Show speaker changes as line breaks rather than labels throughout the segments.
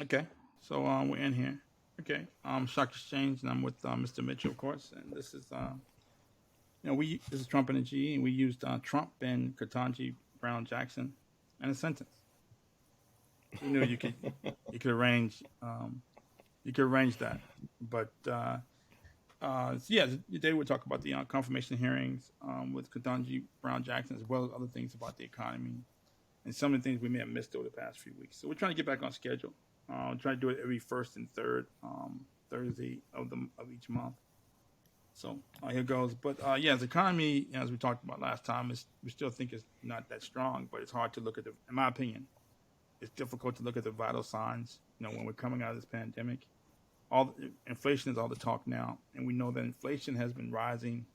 Okay, so we're in here. Okay, Stock Exchange, and I'm with Mr. Mitchell, of course, and this is this is Trump and a G, and we used Trump and Ketanji Brown Jackson in a sentence. We knew you could arrange that, but so yeah, today we'll talk about the confirmation hearings with Ketanji Brown Jackson, as well as other things about the economy and some of the things we may have missed over the past few weeks. So we're trying to get back on schedule. Trying to do it every first and third Thursday of each month. So here goes. But yeah, the economy, as we talked about last time, is we still think it's not that strong. But it's hard to look at the, in my opinion, it's difficult to look at the vital signs. When we're coming out of this pandemic, inflation is all the talk now, and we know that inflation has been rising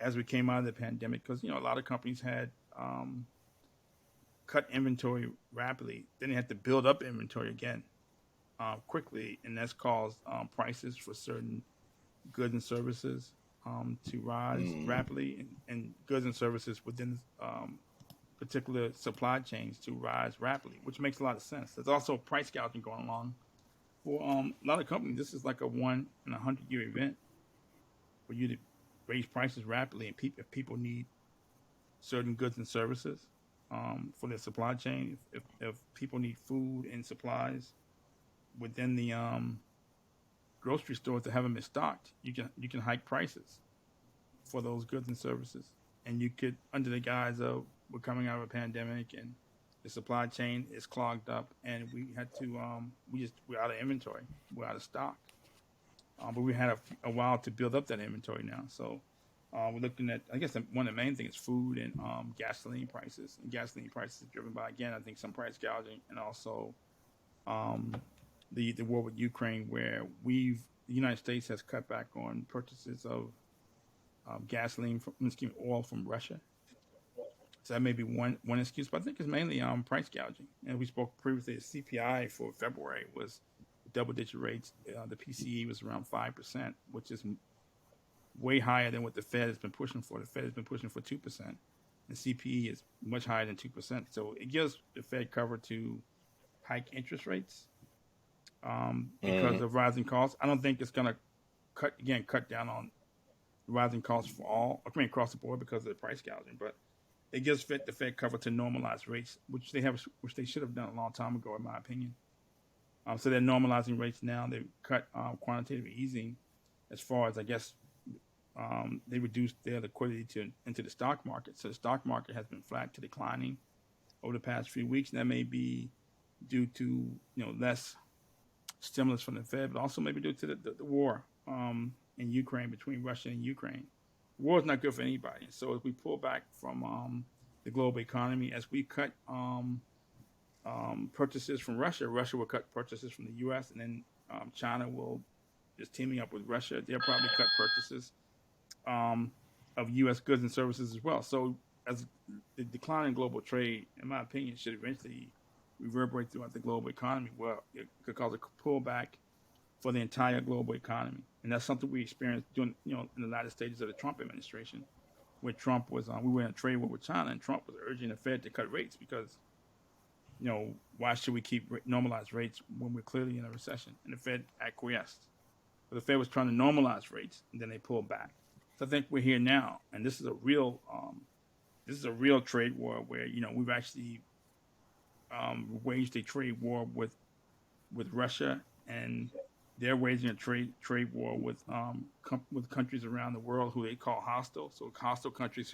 as we came out of the pandemic because a lot of companies had cut inventory rapidly. Then they had to build up inventory again quickly, and that's caused prices for certain goods and services to rise
Mm.
rapidly, and goods and services within particular supply chains to rise rapidly, which makes a lot of sense. There's also price gouging going along for a lot of companies. This is like a 1 in 100 year event for you to raise prices rapidly, and if people need certain goods and services for their supply chain, if people need food and supplies within the grocery stores that haven't been stocked, you can hike prices for those goods and services, and you could, under the guise of we're coming out of a pandemic and the supply chain is clogged up, and we had to we're out of inventory, we're out of stock, but we had a while to build up that inventory now. So we're looking at, I guess, one of the main things is food and gasoline prices. And gasoline prices are driven by, again, I think some price gouging, and also um, the war with Ukraine, where the United States has cut back on purchases of gasoline from, excuse me, oil from Russia. So that may be one excuse, but I think it's mainly price gouging. And we spoke previously. The CPI for February was double digit rates. The PCE was around 5%, which is way higher than what the Fed has been pushing for. The Fed has been pushing for 2%, and CPE is much higher than 2%. So it gives the Fed cover to hike interest rates because
Mm.
of rising costs. I don't think it's going to cut down on rising costs for all, I mean, across the board because of the price gouging. But it gives the Fed cover to normalize rates, which they should have done a long time ago, in my opinion. So they're normalizing rates now. They've cut quantitative easing as far as, I guess, they reduced their liquidity into the stock market. So the stock market has been flat to declining over the past few weeks, and that may be due to less stimulus from the Fed, but also maybe due to the war in Ukraine, between Russia and Ukraine. War is not good for anybody. So as we pull back from the global economy, as we cut purchases from Russia, Russia will cut purchases from the U.S., and then China will, just teaming up with Russia, they'll probably cut purchases um, of U.S. goods and services as well. So as the decline in global trade, in my opinion, should eventually reverberate throughout the global economy. Well, it could cause a pullback for the entire global economy, and that's something we experienced during, in the latter stages of the Trump administration, where Trump was, we were in a trade war with China, and Trump was urging the Fed to cut rates because, why should we keep normalized rates when we're clearly in a recession? And the Fed acquiesced. But the Fed was trying to normalize rates, and then they pulled back. So I think we're here now, and this is a real trade war where we've actually waged a trade war with Russia, and they're waging a trade war with countries around the world who they call hostile. So hostile countries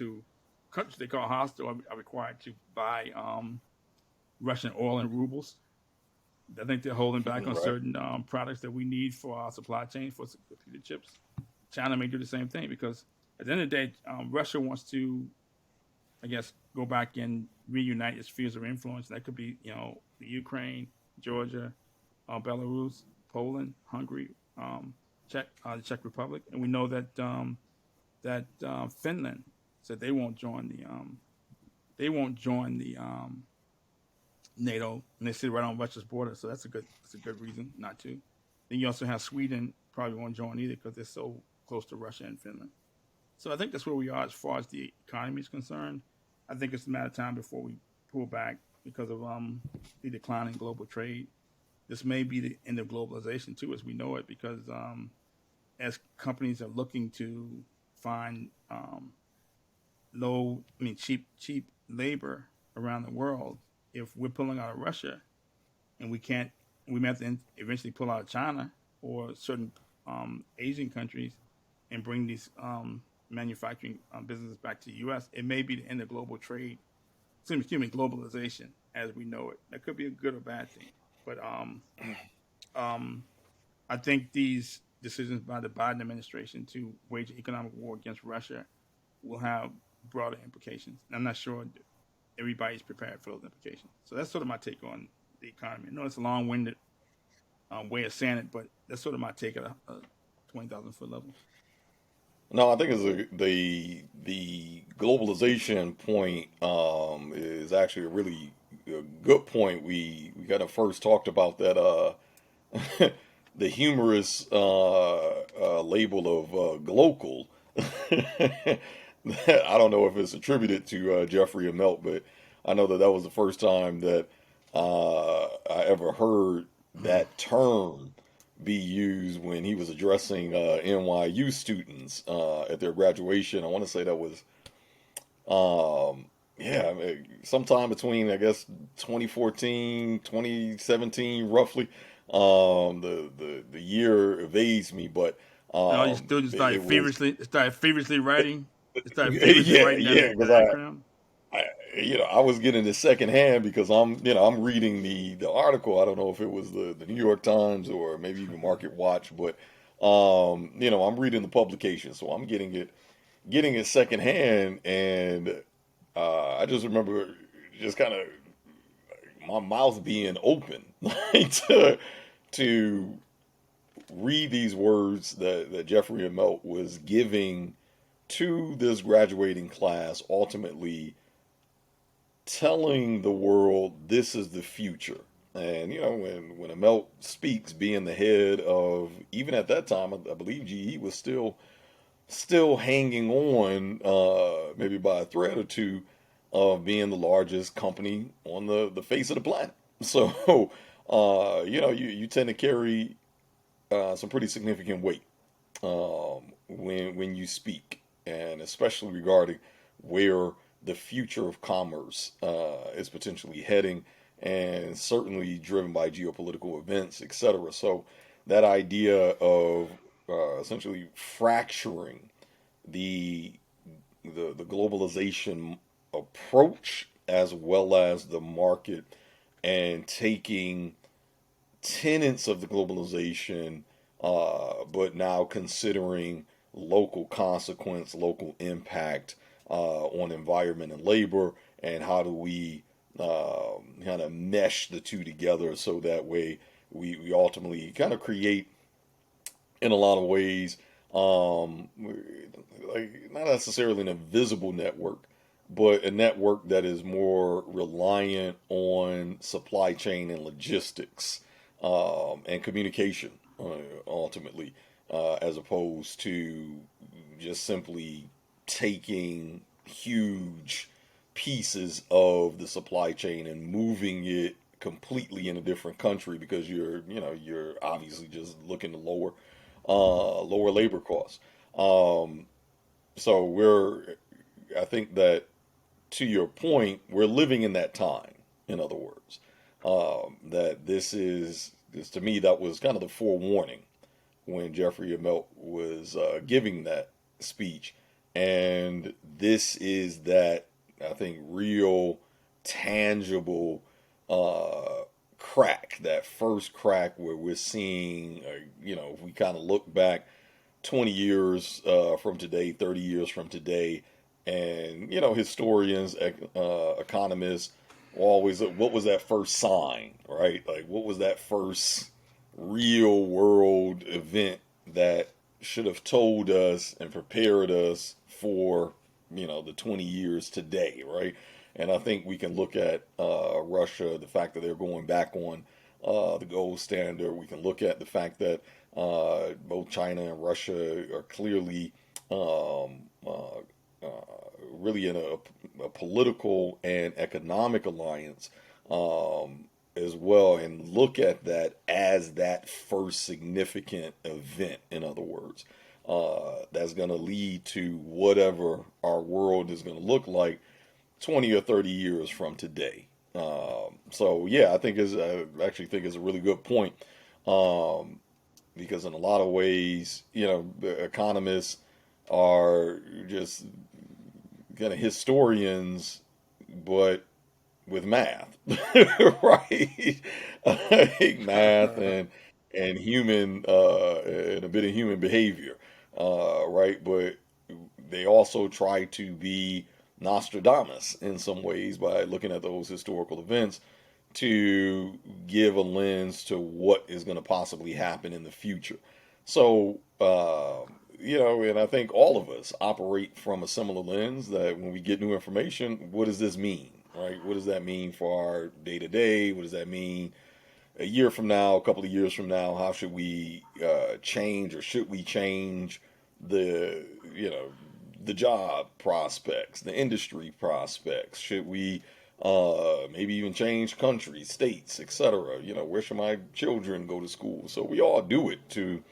they call hostile are required to buy Russian oil in rubles. I think they're holding back on
Right.
certain products that we need for our supply chain for computer chips. China may do the same thing because at the end of the day, Russia wants to, I guess, go back and reunite its spheres of influence. That could be, the Ukraine, Georgia, Belarus, Poland, Hungary, the Czech Republic, and we know that Finland said they won't join the NATO, and they sit right on Russia's border. So that's a good reason not to. Then you also have Sweden probably won't join either because they're so close to Russia and Finland. So I think that's where we are as far as the economy is concerned. I think it's a matter of time before we pull back because of the decline in global trade. this may be the end of globalization too, as we know it, because as companies are looking to find cheap labor around the world, if we're pulling out of Russia and we can't, we may have to eventually pull out of China or certain Asian countries and bring these manufacturing businesses back to the U.S. It may be the end of global trade, excuse me, globalization as we know it. That could be a good or bad thing, but um, I think these decisions by the Biden administration to wage an economic war against Russia will have broader implications. I'm not sure everybody's prepared for those implications. So that's sort of my take on the economy. I know it's a long-winded way of saying it, but that's sort of my take at a 20,000 foot level.
No, I think it's the globalization point is actually a really good point. We kind of first talked about that the humorous label of global. I don't know if it's attributed to Jeffrey Immelt, but I know that that was the first time that I ever heard that term be used when he was addressing NYU students at their graduation. I want to say that was, yeah, I mean, sometime between, I guess, 2014, 2017, roughly. The year evades me, but
And all your students
it was,
started feverishly writing, started feverishly
yeah,
writing
yeah,
that
because
acronym.
I, I was getting it secondhand because I'm reading the article. I don't know if it was the New York Times or maybe even Market Watch, but I'm reading the publication, so I'm getting it secondhand, and I just remember just kind of my mouth being open like, to read these words that Jeffrey Immelt was giving to this graduating class, ultimately telling the world this is the future. And when Amelt speaks, being the head of, even at that time, I believe GE was still hanging on, maybe by a thread or two, of being the largest company on the face of the planet. So, you tend to carry some pretty significant weight when you speak, and especially regarding where the future of commerce is potentially heading, and certainly driven by geopolitical events, etc. So that idea of essentially fracturing the the globalization approach as well as the market, and taking tenets of the globalization, but now considering local consequence, local impact on environment and labor, and how do we kind of mesh the two together so that way we ultimately kind of create, in a lot of ways, um, like not necessarily an invisible network, but a network that is more reliant on supply chain and logistics and communication, ultimately, as opposed to just simply taking huge pieces of the supply chain and moving it completely in a different country because you're obviously just looking to lower labor costs. Um, so I think that, to your point, we're living in that time. In other words, that this to me, that was kind of the forewarning when Jeffrey Immelt was giving that speech, and this is that, I think, real tangible uh, crack, that first crack where we're seeing, if we kind of look back 20 years from today, 30 years from today, and historians, economists, always, what was that first sign, right? Like, what was that first real world event that should have told us and prepared us for the 20 years today, right? And I think we can look at Russia, the fact that they're going back on the gold standard. We can look at the fact that both China and Russia are clearly really in a political and economic alliance, as well and look at that as that first significant event, in other words, that's going to lead to whatever our world is going to look like 20 or 30 years from today. So yeah, I actually think it's a really good point. Um, because in a lot of ways, the economists are just kind of historians, but with math, right? Math and human and a bit of human behavior, right? But they also try to be Nostradamus in some ways by looking at those historical events to give a lens to what is going to possibly happen in the future. So, and I think all of us operate from a similar lens that when we get new information, what does this mean, right? What does that mean for our day to day? What does that mean a year from now, a couple of years from now? How should we change or should we change the, you know, the job prospects, the industry prospects? Should we maybe even change countries, states, etc.? Where should my children go to school? So we all do it to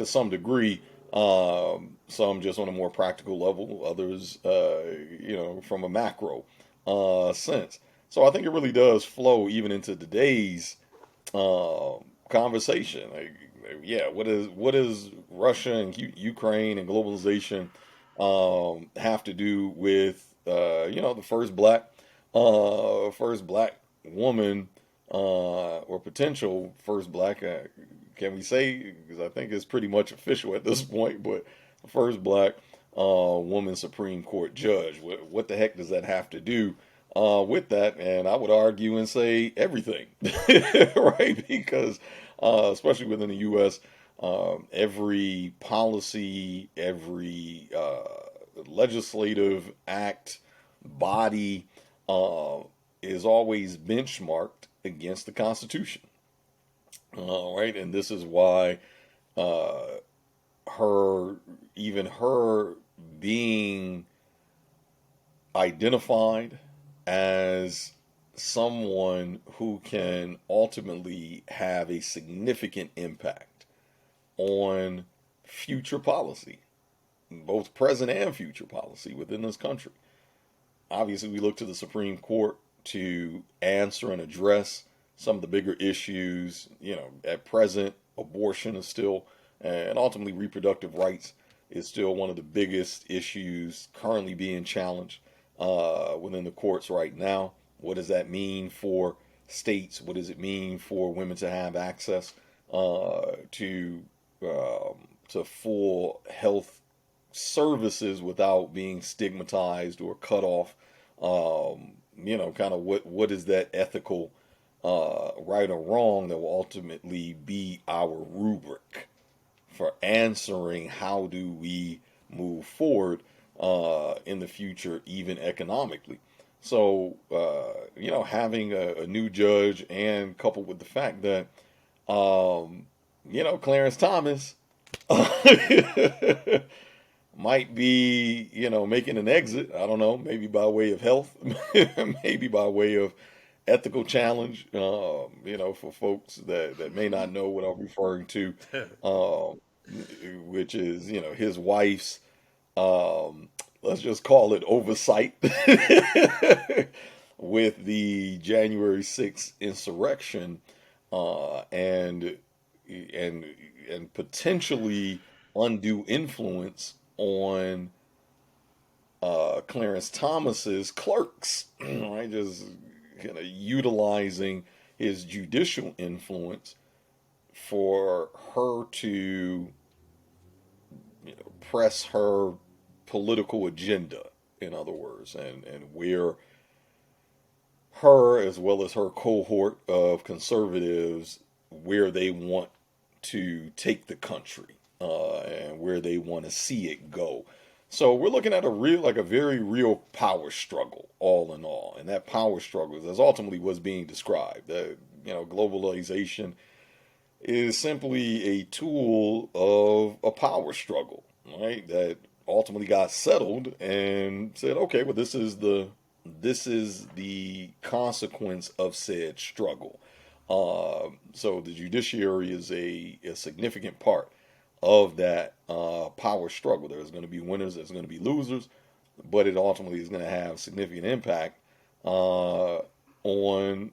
some degree. Some just on a more practical level, others, from a macro sense. So I think it really does flow even into today's conversation. Yeah, what is Russia and Ukraine and globalization have to do with the first black woman or potential first black can we say, because I think it's pretty much official at this point, but first black woman Supreme Court judge. What the heck does that have to do with that? And I would argue and say everything, right? Because especially within the U.S., every policy, every legislative act, body uh, is always benchmarked against the Constitution. All right, and this is why uh, her being identified as someone who can ultimately have a significant impact on future policy, both present and future policy within this country. Obviously, we look to the Supreme Court to answer and address some of the bigger issues. At present, abortion is still, and ultimately reproductive rights is still one of the biggest issues currently being challenged within the courts right now. What does that mean for states? What does it mean for women to have access to full health services without being stigmatized or cut off? Kind of what is that ethical right or wrong that will ultimately be our rubric for answering how do we move forward in the future, even economically. So, having a new judge and coupled with the fact that, Clarence Thomas might be, making an exit. I don't know, maybe by way of health, maybe by way of ethical challenge, for folks that may not know what I'm referring to, um, which is, his wife's, um, let's just call it oversight with the January 6th insurrection, and and potentially undue influence on Clarence Thomas's clerks, right? Just kind of utilizing his judicial influence for her to, press her political agenda, in other words, and where her as well as her cohort of conservatives where they want to take the country and where they want to see it go. So we're looking at a very real power struggle, all in all, and that power struggle is ultimately what's being described. Globalization is simply a tool of a power struggle, right? That ultimately got settled and said, okay, well, this is the consequence of said struggle. So the judiciary is a significant part of that power struggle. There's going to be winners, there's going to be losers, but it ultimately is going to have significant impact on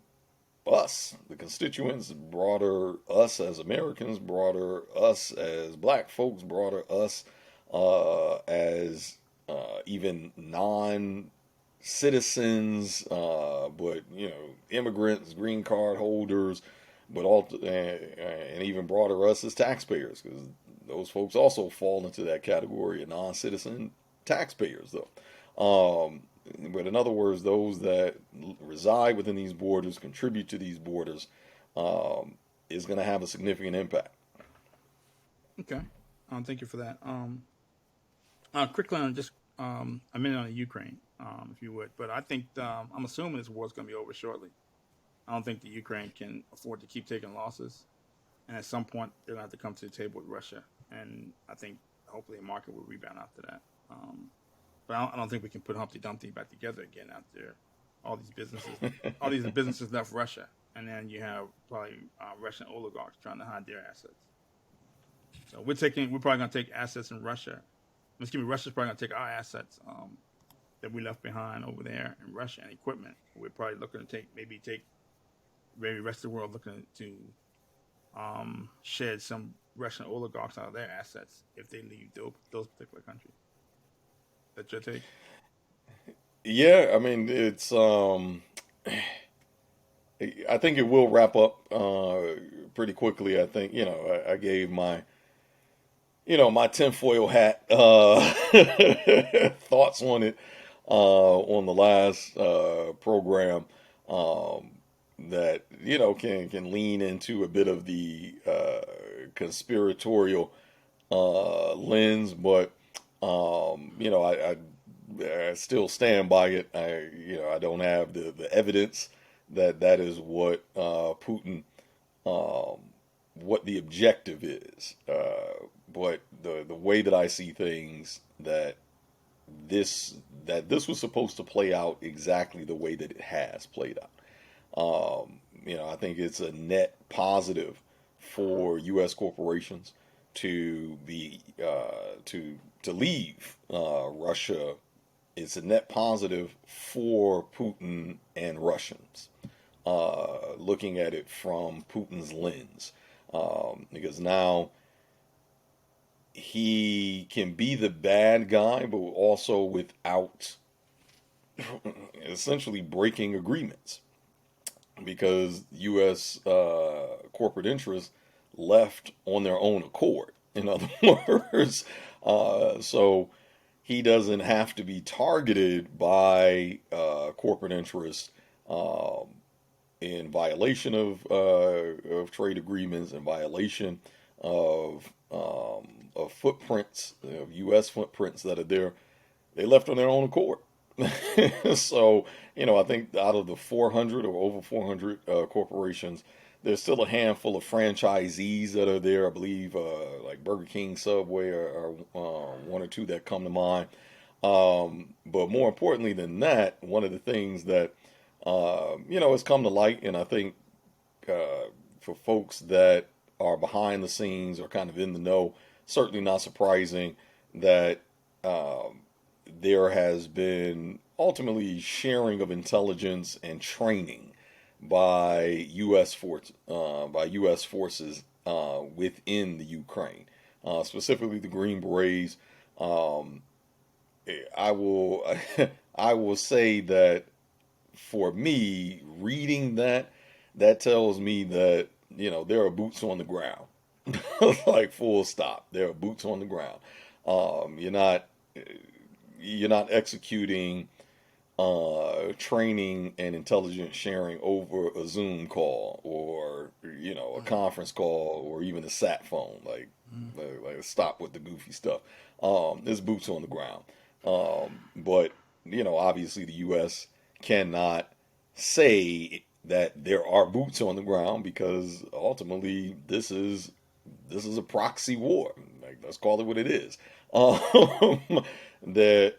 us, the constituents, broader us as Americans, broader us as black folks, broader us as even non-citizens, but immigrants, green card holders, but all and even broader us as taxpayers, because those folks also fall into that category of non-citizen taxpayers, though. But in other words, those that reside within these borders, contribute to these borders, is going to have a significant impact.
Okay. Thank you for that. Quickly on just a minute on the Ukraine, if you would. But I think I'm assuming this war is going to be over shortly. I don't think the Ukraine can afford to keep taking losses, and at some point they're going to have to come to the table with Russia. And I think hopefully the market will rebound after that. But I don't think we can put Humpty Dumpty back together again after all these businesses, all these businesses left Russia, and then you have probably Russian oligarchs trying to hide their assets. So we're probably going to take assets in Russia. Excuse me, Russia's probably going to take our assets that we left behind over there in Russia and equipment. We're probably looking to maybe the rest of the world looking to shed some Russian oligarchs out of their assets if they leave those particular countries. That's your take?
Yeah, I mean, I think it will wrap up pretty quickly. I think, I gave my tinfoil hat thoughts on it on the last program, that can lean into a bit of the conspiratorial lens, but I still stand by it. I don't have the evidence that is what Putin, what the objective is. But the way that I see things, that this was supposed to play out exactly the way that it has played out. I think it's a net positive for U.S. corporations to be to leave Russia. It's a net positive for Putin and Russians, looking at it from Putin's lens, because now he can be the bad guy, but also without essentially breaking agreements, because U.S. Corporate interests left on their own accord. In other words, so he doesn't have to be targeted by corporate interests in violation of trade agreements, in violation of footprints, of U.S. footprints that are there. They left on their own accord. So, I think out of the 400 or over 400 corporations, there's still a handful of franchisees that are there. I believe like Burger King, Subway are one or two that come to mind. But more importantly than that, one of the things that has come to light, and I think for folks that are behind the scenes or kind of in the know, certainly not surprising that there has been ultimately sharing of intelligence and training by U.S. forces within the Ukraine, specifically the Green Berets. I will I will say that for me, reading that tells me that there are boots on the ground, like full stop. There are boots on the ground. You're not executing training and intelligence sharing over a Zoom call or a conference call or even a sat phone. Like stop with the goofy stuff. There's boots on the ground. But obviously the U.S. cannot say that there are boots on the ground, because ultimately this is a proxy war. Like, let's call it what it is. That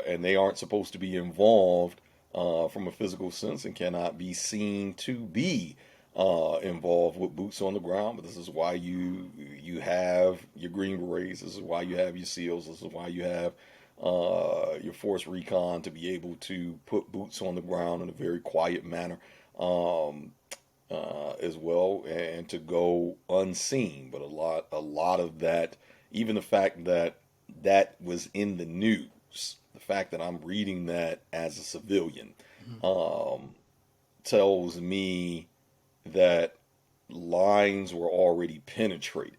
and they aren't supposed to be involved from a physical sense, and cannot be seen to be involved with boots on the ground. But this is why you have your Green Berets. This is why you have your SEALs. This is why you have your Force Recon to be able to put boots on the ground in a very quiet manner. Um, as well, and to go unseen. But a lot of that, even the fact that that was in the news, the fact that I'm reading that as a civilian,
Mhm.
um, tells me that lines were already penetrated.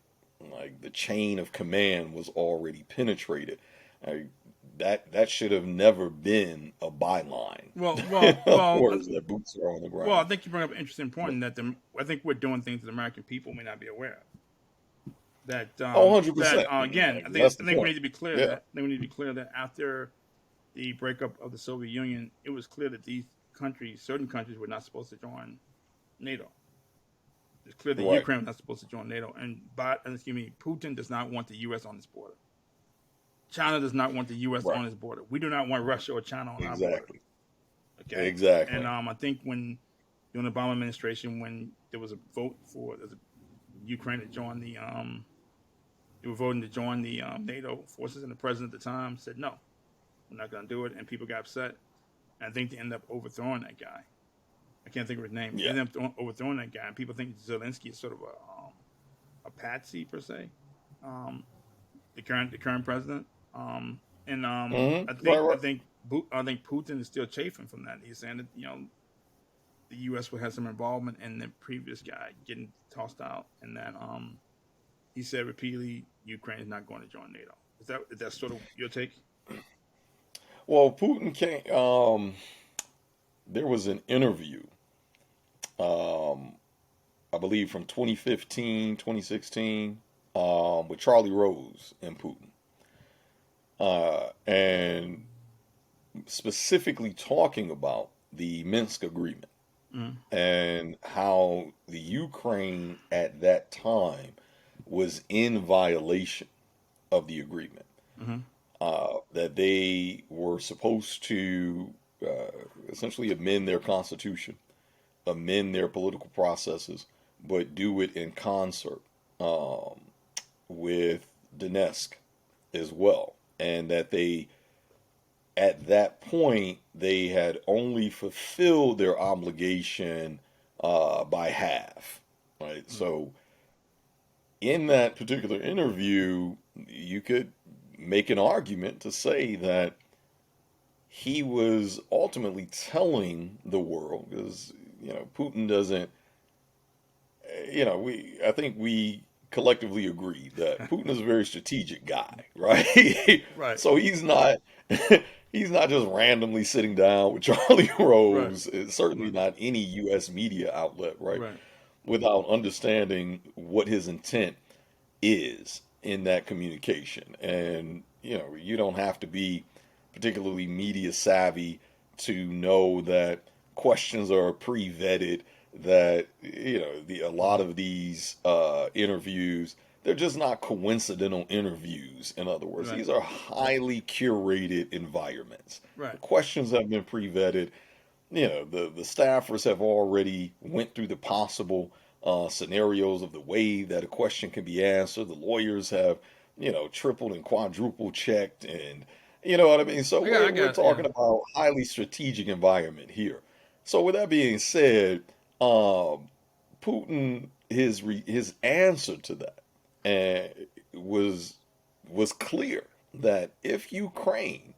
Like the chain of command was already penetrated. I, that should have never been a byline.
Well, well,
Of
well,
course, that boots are on the
well. I
ground.
think you bring up an interesting point
But,
in that I think we're doing things that the American people may not be aware of. That
oh,
that
100%.
again,
That's
I
the
think we
point.
need to be clear
Yeah.
that I think we need to be clear that after the breakup of the Soviet Union, it was clear that these countries, certain countries, were not supposed to join NATO. It's clear that
Right.
Ukraine was not supposed to join NATO, Putin does not want the U.S. on his border. China does not want the U.S.
Right.
on his border. We do not want Russia or China on our border.
Exactly.
Okay, and
Exactly.
I think when during the Obama administration, when there was a vote for Ukraine to join they were voting to join the NATO forces, and the president at the time said no, we're not going to do it, and people got upset. And I think they ended up overthrowing that guy. I can't think of his name. They
Yeah.
ended up overthrowing that guy, and people think Zelensky is sort of a patsy per se. Um, the current president. And
Right. Right.
I think Putin is still chafing from that. He's saying that the U.S. will have some involvement in the previous guy getting tossed out, and that he said repeatedly Ukraine is not going to join NATO. Is that sort of your take?
Well, Putin can't. There was an interview, um, I believe from 2015, 2016, with Charlie Rose and Putin, and specifically talking about the Minsk agreement
Mm-hmm.
and how the Ukraine at that time was in violation of the agreement.
Mm-hmm.
That they were supposed to uh, essentially amend their constitution, amend their political processes, but do it in concert um, with Donetsk as well. And that they, at that point, they had only fulfilled their obligation by half. Right. So, in that particular interview, you could make an argument to say that he was ultimately telling the world because Putin doesn't we I think we collectively agree that Putin is a very strategic guy, right?
Right.
So he's not he's not just randomly sitting down with Charlie
Right.
Rose, it's certainly
Right.
not any US media outlet, right,
Right.
without understanding what his intent is in that communication. And you don't have to be particularly media savvy to know that questions are pre-vetted, that a lot
Mm-hmm.
of these interviews, they're just not coincidental interviews. In other words,
Right.
these are highly curated environments. The
Right.
questions have been pre-vetted. The staffers have already went through the possible scenarios of the way that a question can be answered. The lawyers have tripled and quadruple checked, and you know what I mean. So
I
we're
got yeah.
talking about highly strategic environment here. So with that being said, Putin, his answer to that was clear that if Ukraine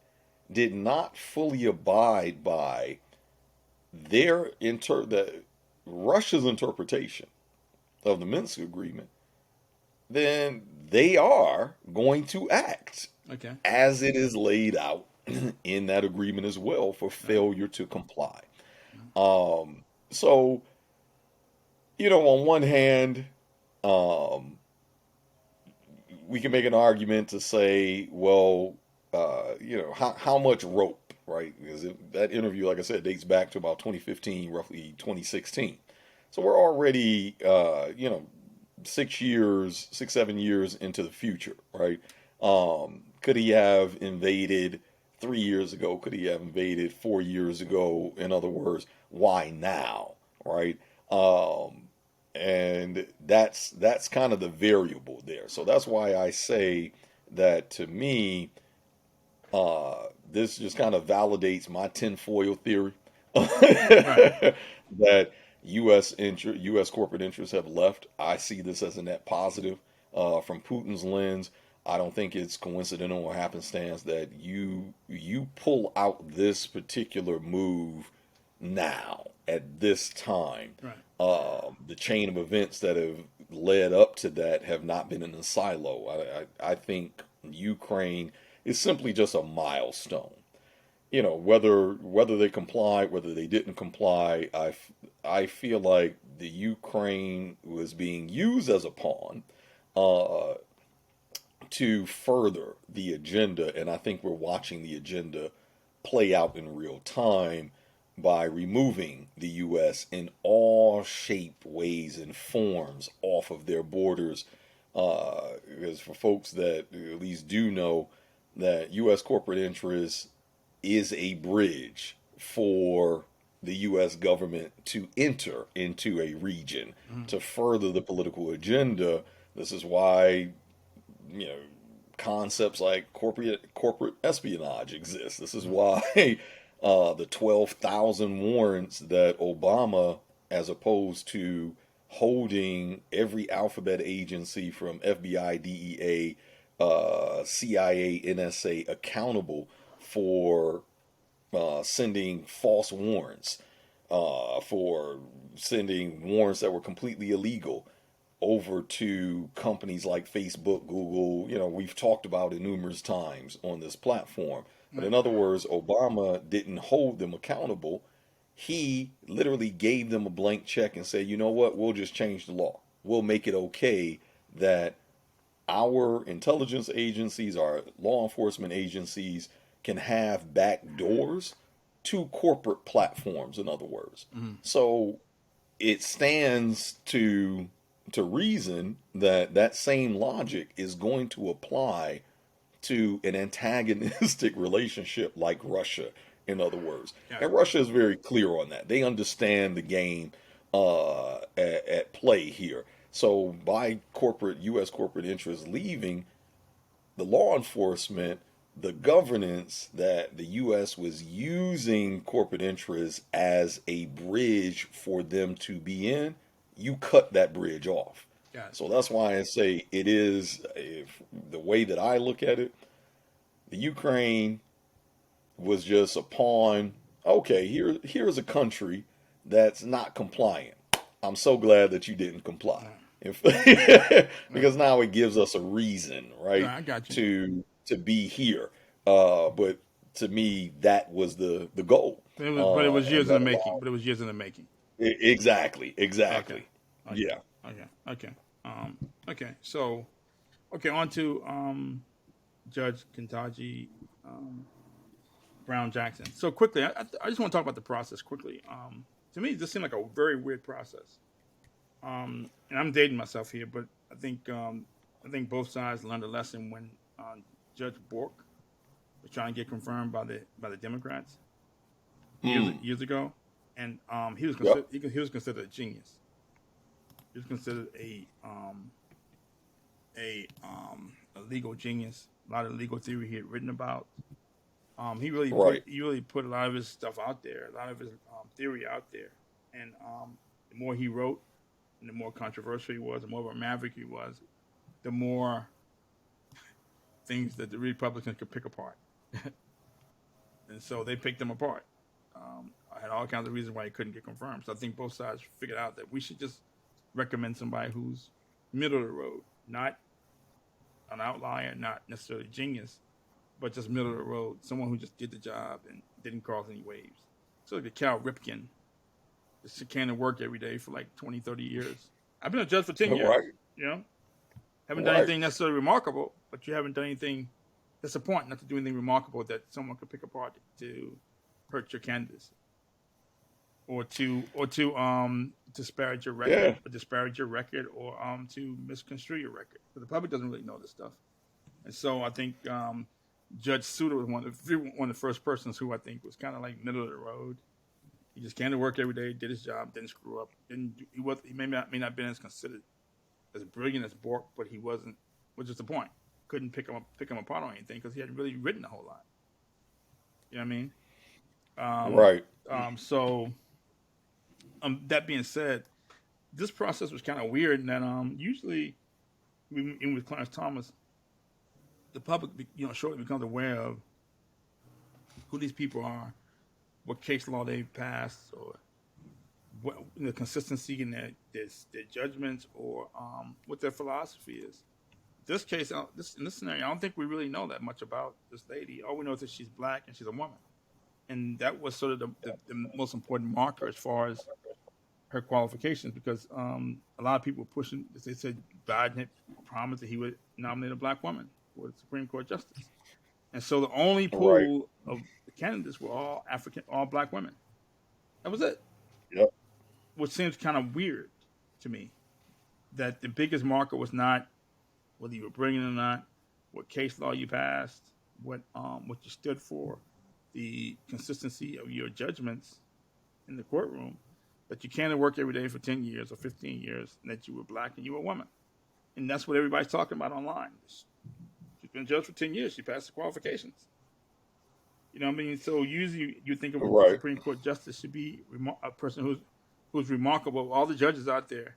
did not fully abide by that Russia's interpretation of the Minsk agreement, then they are going to act
Okay.
as it is laid out in that agreement as well for
Right.
failure to comply. So, on one hand, um, we can make an argument to say, well, how much rope, right? Because that interview, like I said, dates back to about 2015, roughly 2016. So we're already, 6 years, 6, 7 years into the future, right? Could he have invaded 3 years ago? Could he have invaded 4 years ago? In other words, why now, right? and that's kind of the variable there. So that's why I say that to me, this just kind of validates my tinfoil theory
Right.
that U.S. corporate interests have left. I see this as a net positive. From Putin's lens, I don't think it's coincidental or happenstance that you pull out this particular move now at this time.
Right.
The chain of events that have led up to that have not been in a silo. I think Ukraine is simply just a milestone. Whether they complied, whether they didn't comply, I feel like the Ukraine was being used as a pawn uh, to further the agenda, and I think we're watching the agenda play out in real time by removing the U.S. in all shape, ways, and forms off of their borders. Because for folks that at least do know that U.S. corporate interests is a bridge for the U.S. government to enter into a region
Mm-hmm.
to further the political agenda. This is why, you know, concepts like corporate espionage exist. This is why the 12,000 warrants that Obama, as opposed to holding every alphabet agency from FBI, DEA, CIA, NSA accountable for sending false warrants, for sending warrants that were completely illegal over to companies like Facebook, Google. We've talked about it numerous times on this platform. But in
Right.
other words, Obama didn't hold them accountable. He literally gave them a blank check and said, you know what, we'll just change the law. We'll make it okay that our intelligence agencies, our law enforcement agencies can have back doors to corporate platforms, in other words.
Mm-hmm.
So it stands to reason that that same logic is going to apply to an antagonistic relationship like Russia, in other words.
Got it.
And Russia is very clear on that. They understand the game at play here. So by U.S. corporate interests leaving, the law enforcement, the governance that the U.S. was using corporate interests as a bridge for them to be in, you cut that bridge off.
Got it.
So that's why I say it is, if the way that I look at it, the Ukraine was just a pawn. Okay, here's a country that's not compliant. I'm so glad that you didn't comply.
Right.
If
Right.
because now it gives us a reason, right,
Right. I got you.
to be here. But to me, that was the goal.
But it was
And
years in the
that
making.
allowed
But it was years in the making.
exactly,
Okay.
exactly.
Okay.
Yeah.
Okay. Okay. Um. Okay. So. Okay. On to Judge Ketanji Brown Jackson. So quickly, I just want to talk about the process quickly. To me, this seemed like a very weird process. And I'm dating myself here, but I think both sides learned a lesson when Judge Bork was trying to get confirmed by the Democrats years
Mm.
years ago, and he was
Yep.
considered he was considered a genius. He was considered a legal genius. A lot of legal theory he had written about. He really put
Right.
he really put a lot of his stuff out there, a lot of his theory out there, and the more he wrote, and the more controversial he was, the more of a maverick he was, the more things that the Republicans could pick apart, and so they picked him apart. I had all kinds of reasons why he couldn't get confirmed. So I think both sides figured out that we should just recommend somebody who's middle of the road, not an outlier, not necessarily genius, but just middle of the road, someone who just did the job and didn't cause any waves. So like Cal Ripken, just can't work every day for like 20, 30 years. I've been a judge for 10 years,
Right.
you know? Haven't done
Right.
anything necessarily remarkable, but you haven't done anything that's the point, not to do anything remarkable that someone could pick apart to hurt your candidacy or to disparage your record,
Yeah.
or to misconstrue your record. But the public doesn't really know this stuff. And so I think Judge Souter was one of the first persons who I think was kind of like middle of the road. He just came to work every day, did his job, didn't screw up. Didn't he may not have been as considered as brilliant as Bork, but he wasn't. Which is the point. Couldn't pick him apart on anything because he hadn't really written a whole lot. You know what I mean? Um,
Right.
so that being said, this process was kind of weird, and that usually, even with Clarence Thomas, the public, shortly becomes aware of who these people are, what case law they've passed, or what the consistency in their judgments, or what their philosophy is. This case, in this scenario, I don't think we really know that much about this lady. All we know is that she's black and she's a woman, and that was sort of the most important marker as far as her qualifications, because a lot of people were pushing. They said Biden had promised that he would nominate a black woman for the Supreme Court justice, and so the only
Right.
pool of the candidates were all black women. That was it,
Yep.
which seems kind of weird to me. That the biggest marker was not whether you were brilliant or not, what case law you passed, what you stood for, the consistency of your judgments in the courtroom, that you can't work every day for 10 years or 15 years, and that you were black and you were a woman. And that's what everybody's talking about online. She's been judged for 10 years. She passed the qualifications. You know what I mean? So usually you think of a
Right.
Supreme Court justice should be a person who's remarkable. All the judges out there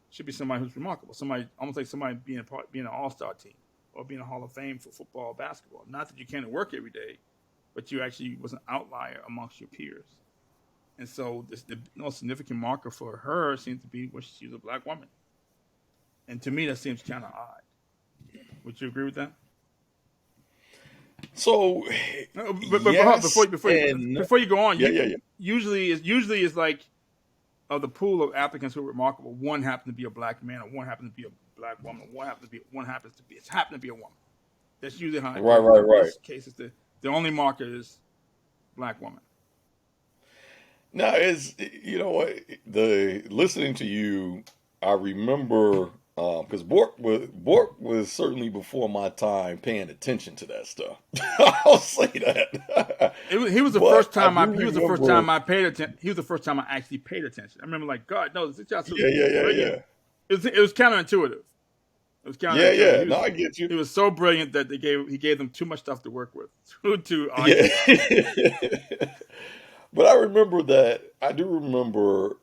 should be somebody who's remarkable. Somebody almost like somebody being an all-star team or being a Hall of Fame for football or basketball. Not that you can't work every day, but you actually was an outlier amongst your peers. And so the most significant marker for her seems to be she was a black woman. And to me, that seems kind of odd. Would you agree with that?
So,
But
yes and
before you go on,
yeah, yeah, yeah.
usually is like of the pool of applicants who are remarkable, one happens to be a black man, or one happens to be a black woman, or one happens to be a woman. That's usually how it
Right,
goes.
right,
In
right.
this case, the only marker is black woman.
Now, is you know what the listening to you, I remember because Bork was certainly before my time paying attention to that stuff. I'll say that.
He was the
But
first
I
time
do
he was the first time
remember.
I paid attention. He was the first time I actually paid attention. I remember like, God, no, this guy's so
Yeah, yeah, yeah,
brilliant.
yeah,
It was counterintuitive. It was
yeah,
counterintuitive.
yeah. No, I get you.
He was so brilliant that he gave them too much stuff to work with to
Yeah.
argue.
But I remember that. I do remember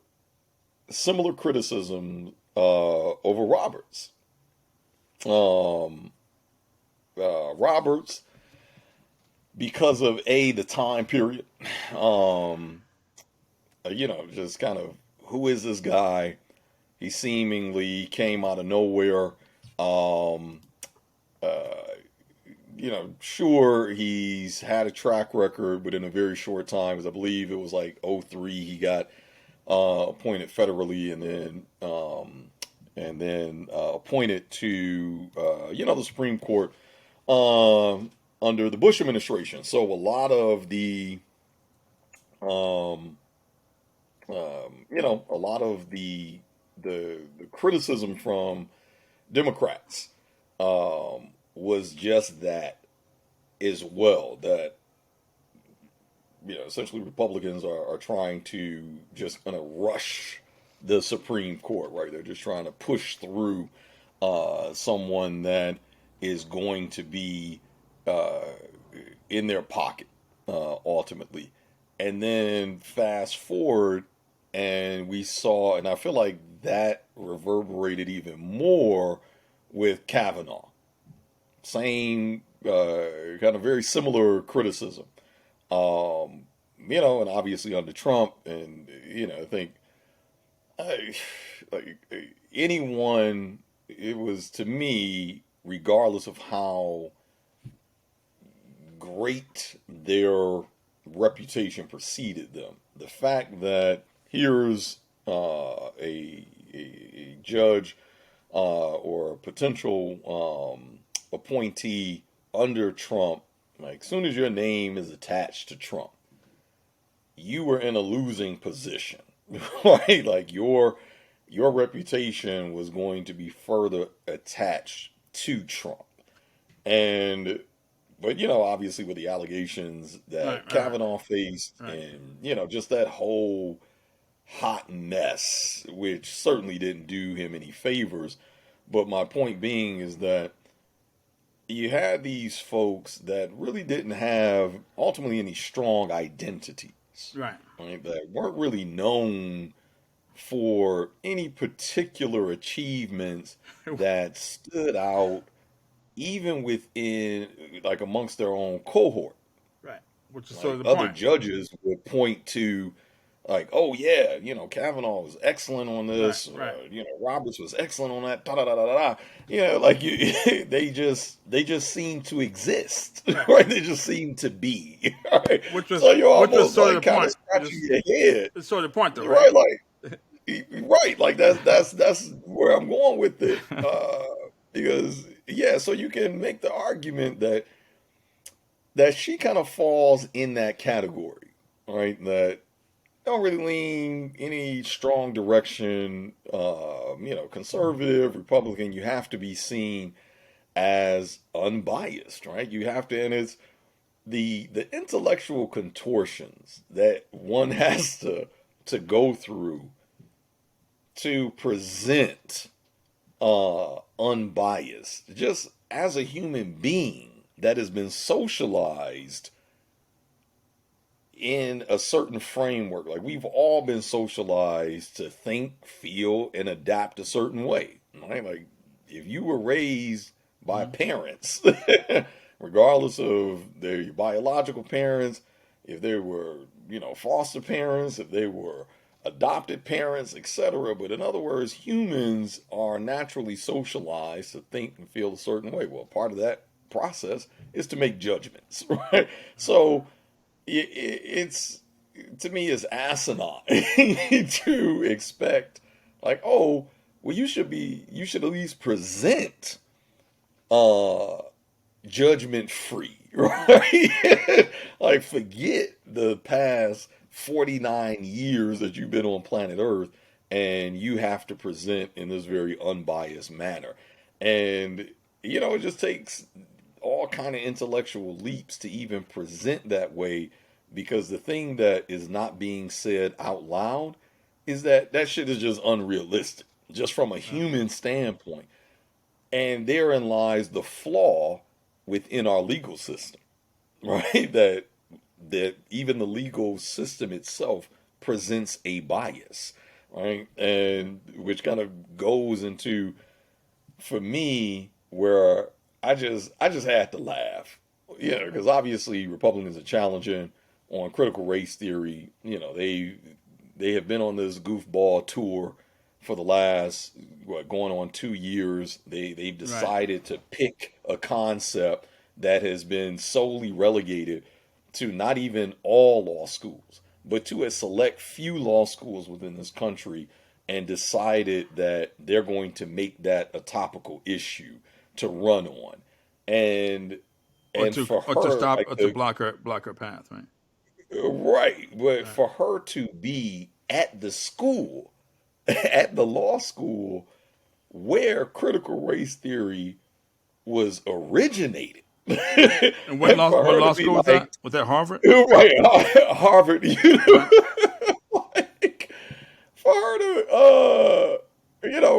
similar criticism over Roberts. Um, Roberts, because of the time period, um, just kind of who is this guy? He seemingly came out of nowhere. Um, uh, sure, he's had a track record, but in a very short time, because I believe it was like '03, he got appointed federally, and then appointed to the Supreme Court under the Bush administration. So a lot of um, a lot of the criticism from Democrats was just that as well, that essentially Republicans are trying to just kind of rush the Supreme Court, right? They're just trying to push through someone that is going to be uh, in their pocket ultimately. And then fast forward, and we saw, and I feel like that reverberated even more with Kavanaugh. Same kind of very similar criticism. Um, and obviously under Trump, and I think I, like anyone, it was to me, regardless of how great their reputation preceded them, the fact that here's a judge or a potential appointee under Trump, like as soon as your name is attached to Trump, you were in a losing position, right? Like your reputation was going to be further attached to Trump, and but you know, obviously with the allegations
Right,
that
right, right,
Kavanaugh faced,
right.
and you know, just that whole hot mess, which certainly didn't do him any favors. But my point being is that you had these folks that really didn't have ultimately any strong identities,
Right.
right? That weren't really known for any particular achievements that stood out even within like amongst their own cohort.
Right. Which is sort of
Like
the
other
point.
judges would point to like, oh yeah, you know, Kavanaugh was excellent on
Right,
this,
right,
you know, Roberts was excellent on that, da da da da da. You know, like you, they just seem to exist,
right.
right? They just seem to be, right? So you're
Which was
almost
sort of
like
the
kind of
point.
scratching your head,
It's sort of the point, though, right?
right? Like, right, like that's where I'm going with it, because yeah, so you can make the argument that she kind of falls in that category, right? That don't really lean any strong direction, you know, conservative, Republican. You have to be seen as unbiased, right? You have to, and it's the intellectual contortions that one has to go through to present unbiased, just as a human being that has been socialized in a certain framework. Like we've all been socialized to think, feel, and adapt a certain way. Right? Like if you were raised by
Mhm.
parents, regardless of their biological parents, if they were, you know, foster parents, if they were adopted parents, etc. But in other words, humans are naturally socialized to think and feel a certain way. Well, part of that process is to make judgments, right? So it's to me is asinine to expect like, oh, well, you should at least present uh judgment free, right? Like forget the past 49 years that you've been on planet Earth, and you have to present in this very unbiased manner. And you know, it just takes all kind of intellectual leaps to even present that way, because the thing that is not being said out loud is that that shit is just unrealistic just from a
Right.
human standpoint. And therein lies the flaw within our legal system, right? That even the legal system itself presents a bias, right? And which kind of goes into, for me, where I just had to laugh, you know, because obviously Republicans are challenging on critical race theory. You know, they have been on this goofball tour for the last what, going on 2 years. They've
Right.
decided to pick a concept that has been solely relegated to not even all law schools, but to a select few law schools within this country, and decided that they're going to make that a topical issue to run on. And for
Or to
her,
stop
like
or to
the
block her path, right?
right, but
Right.
for her to be at the school, at the law school where critical race theory was originated,
And
and for
what
her to
law
be
school was
like,
that? Was that Harvard?
right, Harvard,
Right.
like, for her to,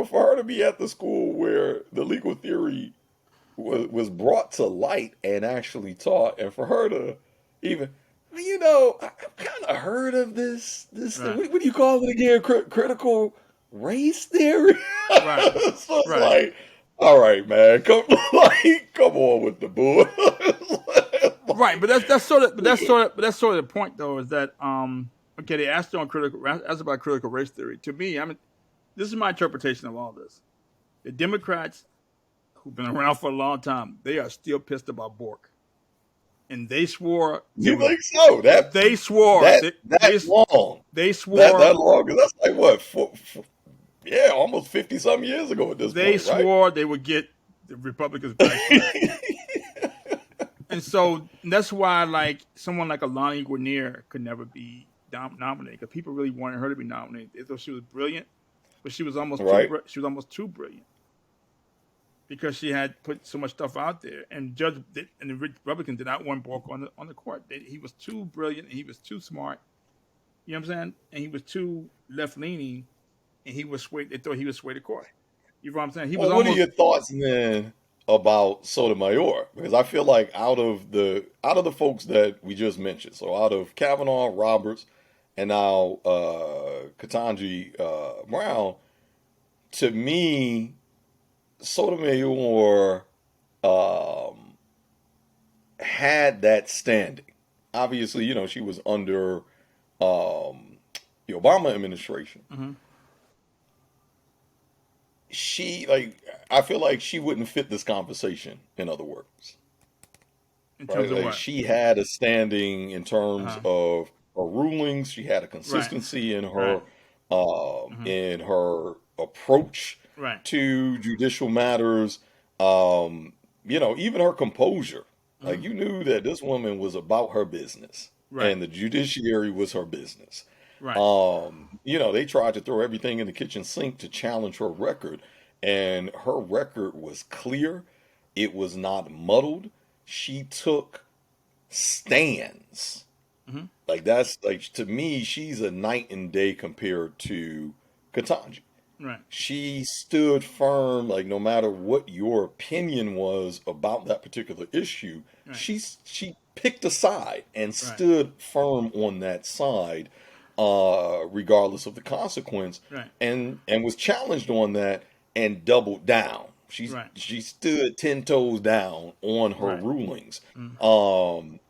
for her to be at the school where the legal theory was brought to light and actually taught, and for her to even, I've kind of heard of this thing.
Right.
What do you call it again? Critical race theory.
Right.
So it's
Right.
like, all right, man, come on with the bull.
Right. But
Like,
that's sort of the point, though, is that okay, they asked you on asked about critical race theory. To me, I mean, this is my interpretation of all this. The Democrats, who've been around for a long time, they are still pissed about Bork, and they swore they
you
would.
think so?
They swore
That that long?
they
That
swore
long? 'Cause that's like what? Yeah, almost 50 some years ago at this
they
point, right?
swore they would get the Republicans back for that. And so that's why, like, someone like Alani Guinier could never be nominated, because people really wanted her to be nominated. They thought she was brilliant, but she was almost
Right?
she was almost too brilliant, because she had put so much stuff out there, and the Republicans did not want Bork on the court. He was too brilliant, and he was too smart. You know what I'm saying? And he was too left leaning, and he was swayed. They thought he was swayed the court. You know what I'm saying? He was
Well, what are
almost
your thoughts then about Sotomayor? Because I feel like out of the folks that we just mentioned, so out of Kavanaugh, Roberts, and now Ketanji Brown, to me, Sotomayor um, had that standing. Obviously, she was under the Obama administration.
mhm.
She like I feel like she wouldn't fit this conversation. In other words,
In
right?
terms of
Like
what?
she had a standing in terms
Uh-huh.
of her rulings. She had a
Right,
consistency
right, hmm
in her approach
right,
to judicial matters. Um, even her composure. Like
hmm
you knew that this woman was about her business,
right,
and the judiciary was her business.
right,
They tried to throw everything in the kitchen sink to challenge her record, and her record was clear. It was not muddled. She took stands.
hmm
Like that's like to me, she's a night and day compared to Katanji.
right,
She stood firm, like no matter what your opinion was about that particular issue,
right,
she picked a side and
right,
stood firm on that side, regardless of the consequence,
right,
and was challenged on that and doubled down.
right,
She stood 10 toes down on her
right,
rulings.
mm,
Um,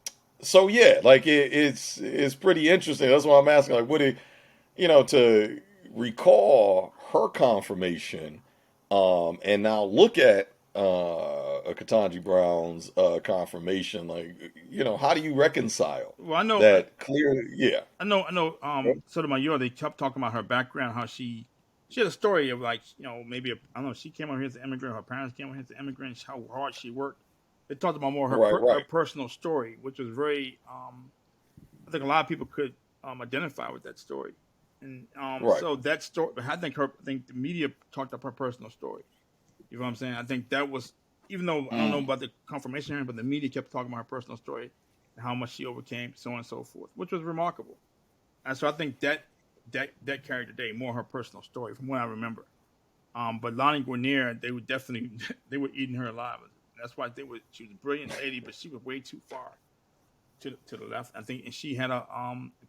so yeah, like it's pretty interesting. That's why I'm asking, like, to recall her confirmation, and now look at a Ketanji Brown's confirmation. Like, how do you reconcile
well, I know,
that clear? Yeah,
I know. Sotomayor, they kept talking about her background, how she had a story of like, maybe I don't know. She came over here as an immigrant. Her parents came over here as an immigrant. How hard she worked. They talked about more
right,
her
right,
personal story, which was very. I think a lot of people could identify with that story, and
right.
so that story. I think the media talked up her personal story. You know what I'm saying? I think that was, even though I don't know
Mm,
about the confirmation hearing, but the media kept talking about her personal story and how much she overcame, so on and so forth, which was remarkable. And so I think that carried the day, more her personal story from what I remember. But Lonnie Guarnier, they would definitely they were eating her alive. That's why they were. She was a brilliant lady, but she was way too far to the left. I think, and she had a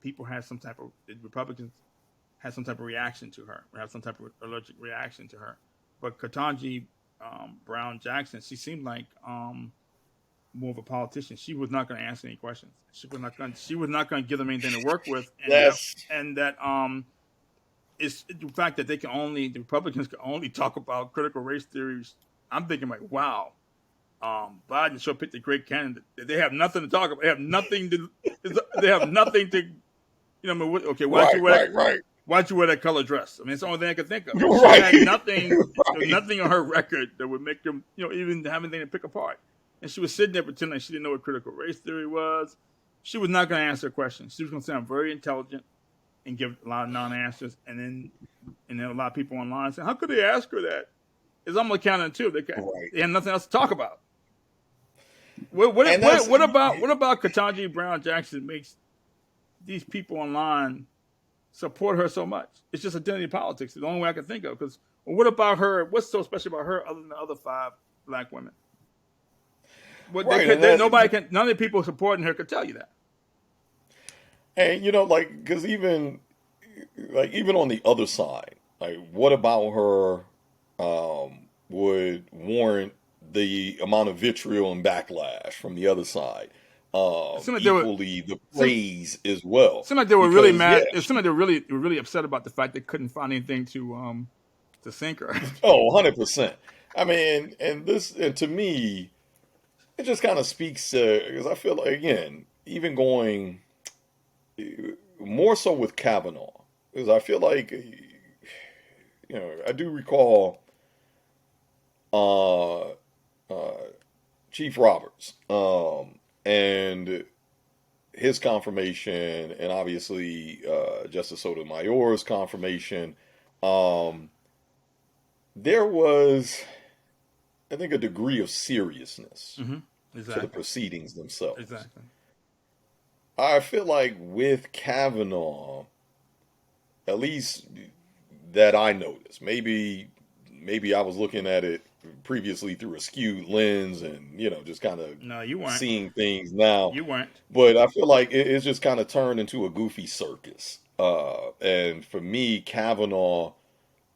people had some type of the Republicans had some type of reaction to her, or have some type of allergic reaction to her. But Katanji Brown Jackson, she seemed like more of a politician. She was not going to answer any questions. She was not going to give them anything to work with,
that's
and that it's the fact that the Republicans can only talk about critical race theories. I'm thinking like, wow, Biden sure picked a great candidate. They have nothing to talk about. They have nothing to. They have nothing to. I mean, okay,
right, right, right,
why'd you wear that color dress? I mean, it's the only thing I could think of. She
right,
had nothing. There was
right.
nothing on her record that would make them, even have anything to pick apart. And she was sitting there pretending like she didn't know what critical race theory was. She was not going to answer questions. She was going to sound very intelligent and give a lot of non-answers. And then a lot of people online saying, "How could they ask her that?" It's almost counterintuitive.
Right.
They had nothing else to talk about.
And that's
What about Ketanji Brown Jackson makes these people online support her so much? It's just identity politics. It's the only way I can think of. Because what about her? What's so special about her other than the other five black women? What they
right,
could,
and that
nobody can. None of the people supporting her could tell you that.
and like because even on the other side, like what about her would warrant the amount of vitriol and backlash from the other side?
It seemed like they were.
Equally the
Seemed,
praise as well,
seemed like they were really
because yeah,
mad. It seemed like they were really upset about the fact they couldn't find anything to sink her.
oh, 100%. I mean, and to me, it just kind of speaks to because I feel like again, even going more so with Kavanaugh, because I feel like I do recall uh, uh, Chief Roberts, and his confirmation, and obviously Justice Sotomayor's confirmation. Um, there was I think a degree of seriousness
Mm-hmm.
to the
Exactly.
proceedings themselves.
Exactly.
I feel like with Kavanaugh, at least that I noticed, maybe I was looking at it previously through a skewed lens and just kind of
No, you weren't.
seeing things now,
You weren't.
but I feel like it's just kind of turned into a goofy circus. And for me, Kavanaugh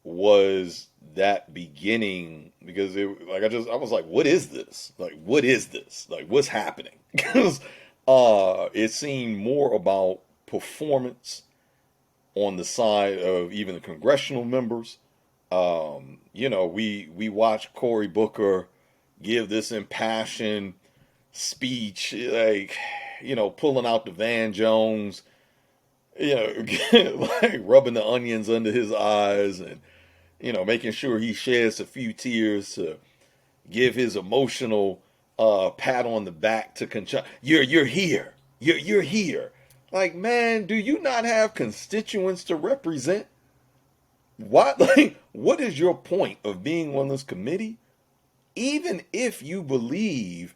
was that beginning because I was like, what is this? Like, what is this? Like, what's happening? Because it seemed more about performance on the side of even the congressional members. We watched Cory Booker give this impassioned speech, like, pulling out the Van Jones, like rubbing the onions under his eyes and making sure he sheds a few tears to give his emotional pat on the back to You're here. You're here. Like, man, do you not have constituents to represent? What like what is your point of being on this committee? Even if you believe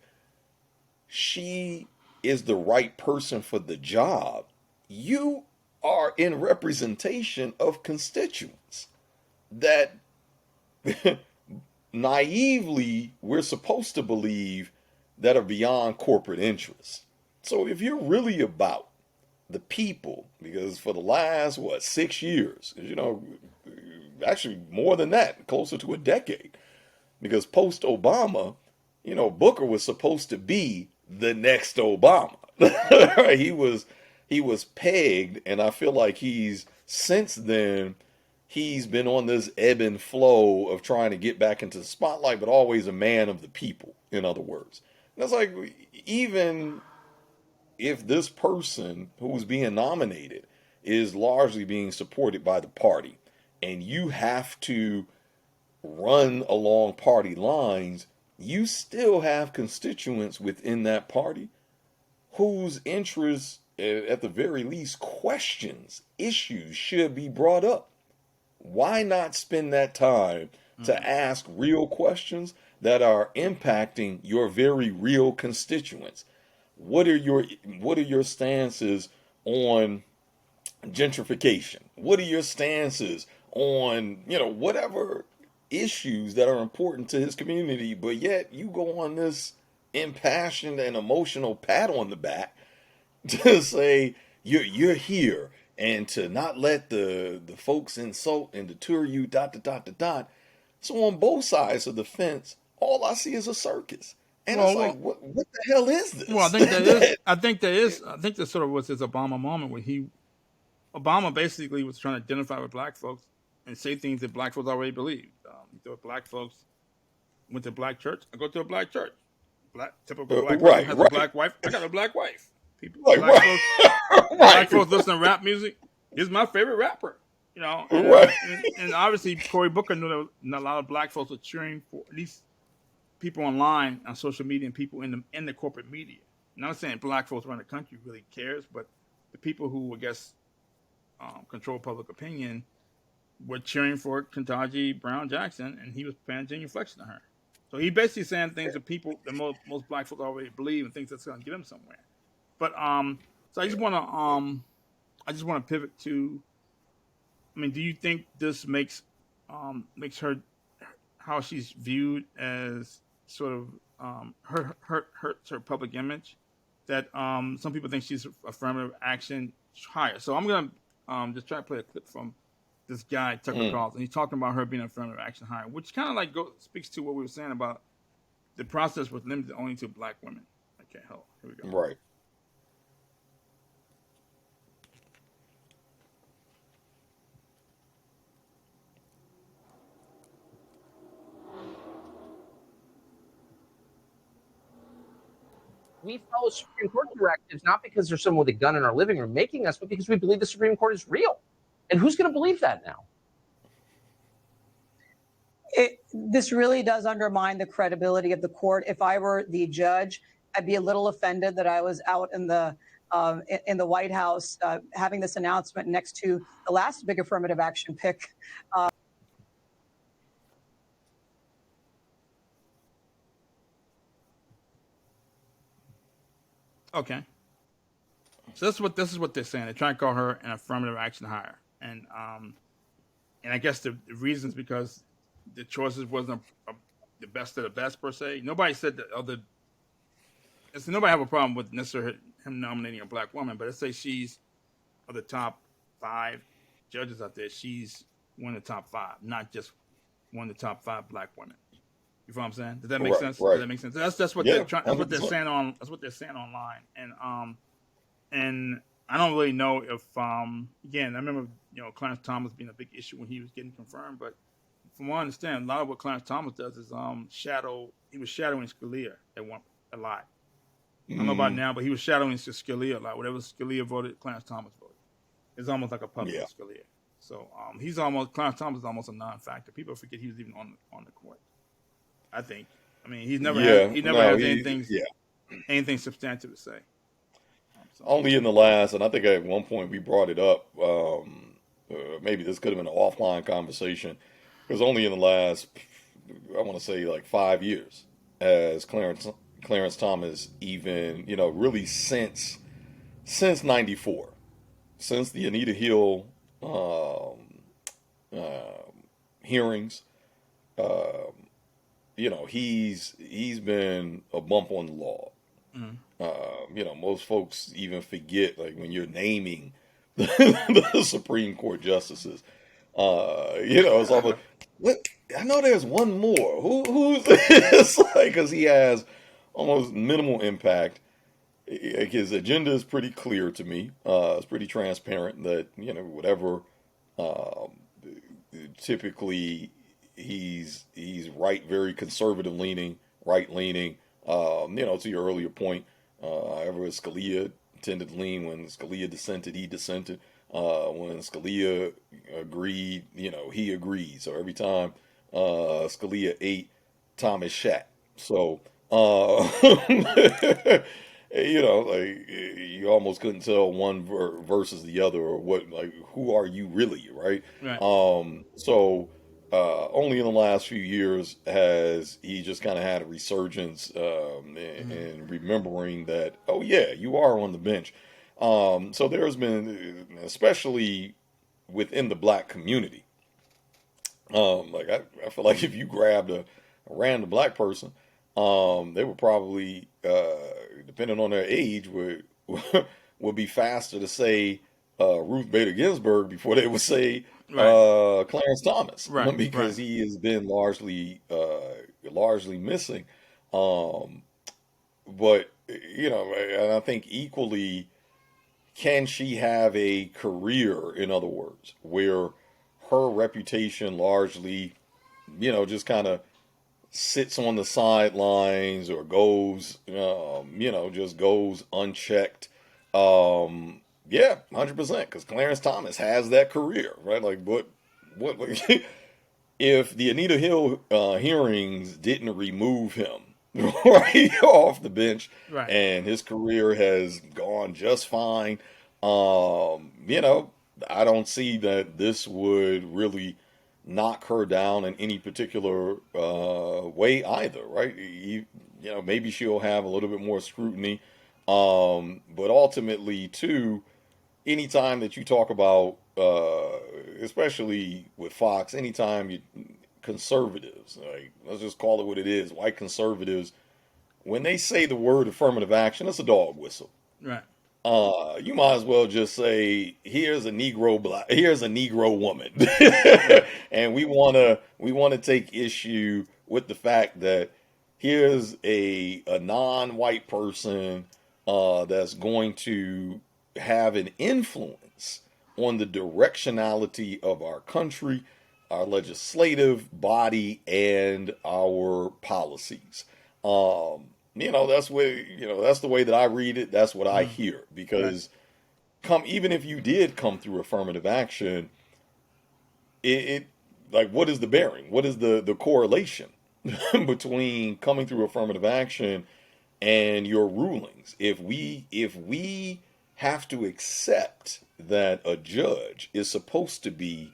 she is the right person for the job, you are in representation of constituents that naively we're supposed to believe that are beyond corporate interests. So if you're really about the people, because for the last 6 years, actually more than that, closer to a decade, because post Obama, Booker was supposed to be the next Obama. He was pegged, and I feel like he's since then he's been on this ebb and flow of trying to get back into the spotlight, but always a man of the people, in other words. And it's like, even if this person who's being nominated is largely being supported by the party, and you have to run along party lines, you still have constituents within that party whose interests, at the very least, questions, issues should be brought up. Why not spend that time
Mm-hmm.
to ask real questions that are impacting your very real constituents? What are your stances on gentrification? What are your stances on, whatever issues that are important to his community, but yet you go on this impassioned and emotional pat on the back to say you're here and to not let the folks insult and deter you, dot dot dot dot dot. So on both sides of the fence, all I see is a circus. And it's
Well,
like,
well,
what the hell is
well. I
this?
think that is. I think that is. I think that sort of was his Obama moment where Obama basically was trying to identify with black folks and say things that black folks already believed. There were black folks went to black church. I go to a black church. Black typical black person
Right,
has a
right,
black wife. I got a black wife. People,
right,
black folks,
right,
black folks listen to rap music. He's my favorite rapper.
right,
And obviously Cory Booker knew that a lot of black folks were cheering for at least people online on social media and people in the corporate media. Not saying black folks around the country really cares, but the people who I guess control public opinion were cheering for Ketanji Brown Jackson, and he was paying genuine flexion to her. So he basically saying things that people that most black folks already believe and things that's going to get him somewhere. But so I just want to pivot to. I mean, do you think this makes her how she's viewed as sort of hurts her public image? That some people think she's affirmative action higher. So I'm gonna just try to play a clip from this guy Tucker
mm,
Carlson. He's talking about her being affirmative action hire, which kind of like speaks to what we were saying about the process was limited only to black women. Okay, hold on. Here we go.
right.
We follow Supreme Court directives not because there's someone with a gun in our living room making us, but because we believe the Supreme Court is real. And who's going to believe that now?
This really does undermine the credibility of the court. If I were the judge, I'd be a little offended that I was out in the White House having this announcement next to the last big affirmative action pick.
Okay. So this is what they're saying. They're trying to call her an affirmative action hire, and I guess the reasons because the choices wasn't the best of the best per se. Nobody said that other. Nobody have a problem with necessarily him nominating a black woman, but let's say she's of the top 5 judges out there. She's one of the top 5, not just one of the top 5 black women. You feel what I'm saying? Does that make
Right,
sense? Does
right.
that make sense? That's what they're
Yeah,
trying. That's what they're
100%.
saying on. That's what they're saying online. And I don't really know if again I remember Clarence Thomas being a big issue when he was getting confirmed, but from what I understand, a lot of what Clarence Thomas does is shadow. He was shadowing Scalia at one a lot. I don't know about
Mm,
now, but he was shadowing Scalia a lot. Whatever Scalia voted, Clarence Thomas voted. It's almost like a puppet
yeah.
of Scalia. So Clarence Thomas is almost a non-factor. People forget he was even on the court. I think. I mean,
Yeah,
he never
no,
has
he, yeah.
anything substantive to say. So
Only in the last, and I think at one point we brought it up. Maybe this could have been an offline conversation, because only in the last, I want to say like 5 years, has Clarence Thomas even, really since '94, since the Anita Hill uh, hearings, uh, he's been a bump on the log.
mm,
Most folks even forget, like, when you're naming the Supreme Court justices. It's almost, what? I know there's one more. Who's this? Like, because he has almost minimal impact. His agenda is pretty clear to me. It's pretty transparent that whatever. Um, Typically, he's right, very conservative leaning, right leaning. To your earlier point, however Scalia tended to lean, when Scalia dissented, he dissented. When Scalia agreed, he agreed. So every time Scalia ate, Thomas shat. So like, you almost couldn't tell one versus the other, or what, like, who are you really, right?
right.
So only in the last few years has he just kind of had a resurgence,
Mm-hmm.
in remembering that, oh yeah, you are on the bench. So there's been, especially within the black community, like, I feel like if you grabbed a random black person, they would probably, depending on their age, would be faster to say Ruth Bader Ginsburg before they would say
Right.
Clarence Thomas,
Right.
because
Right.
he has been largely missing. Um, but and I think equally, can she have a career, in other words, where her reputation largely, just kind of sits on the sidelines, or goes, just goes unchecked. Yeah, 100%. Because Clarence Thomas has that career, right? Like, what, if the Anita Hill hearings didn't remove him right off the bench,
Right.
and his career has gone just fine, I don't see that this would really knock her down in any particular way either, right? Maybe she'll have a little bit more scrutiny, but ultimately, too, anytime that you talk about, especially with Fox, anytime you conservatives, like, let's just call it what it is, white conservatives, when they say the word affirmative action, it's a dog whistle.
Right.
You might as well just say, here's a Negro woman,
Right.
and we wanna take issue with the fact that here's a non-white person that's going to have an influence on the directionality of our country, our legislative body, and our policies. That's the way that I read it. That's what I
Mm-hmm.
hear.
Right.
Because even if you did come through affirmative action, it like, what is the bearing? What is the correlation between coming through affirmative action and your rulings? If we have to accept that a judge is supposed to be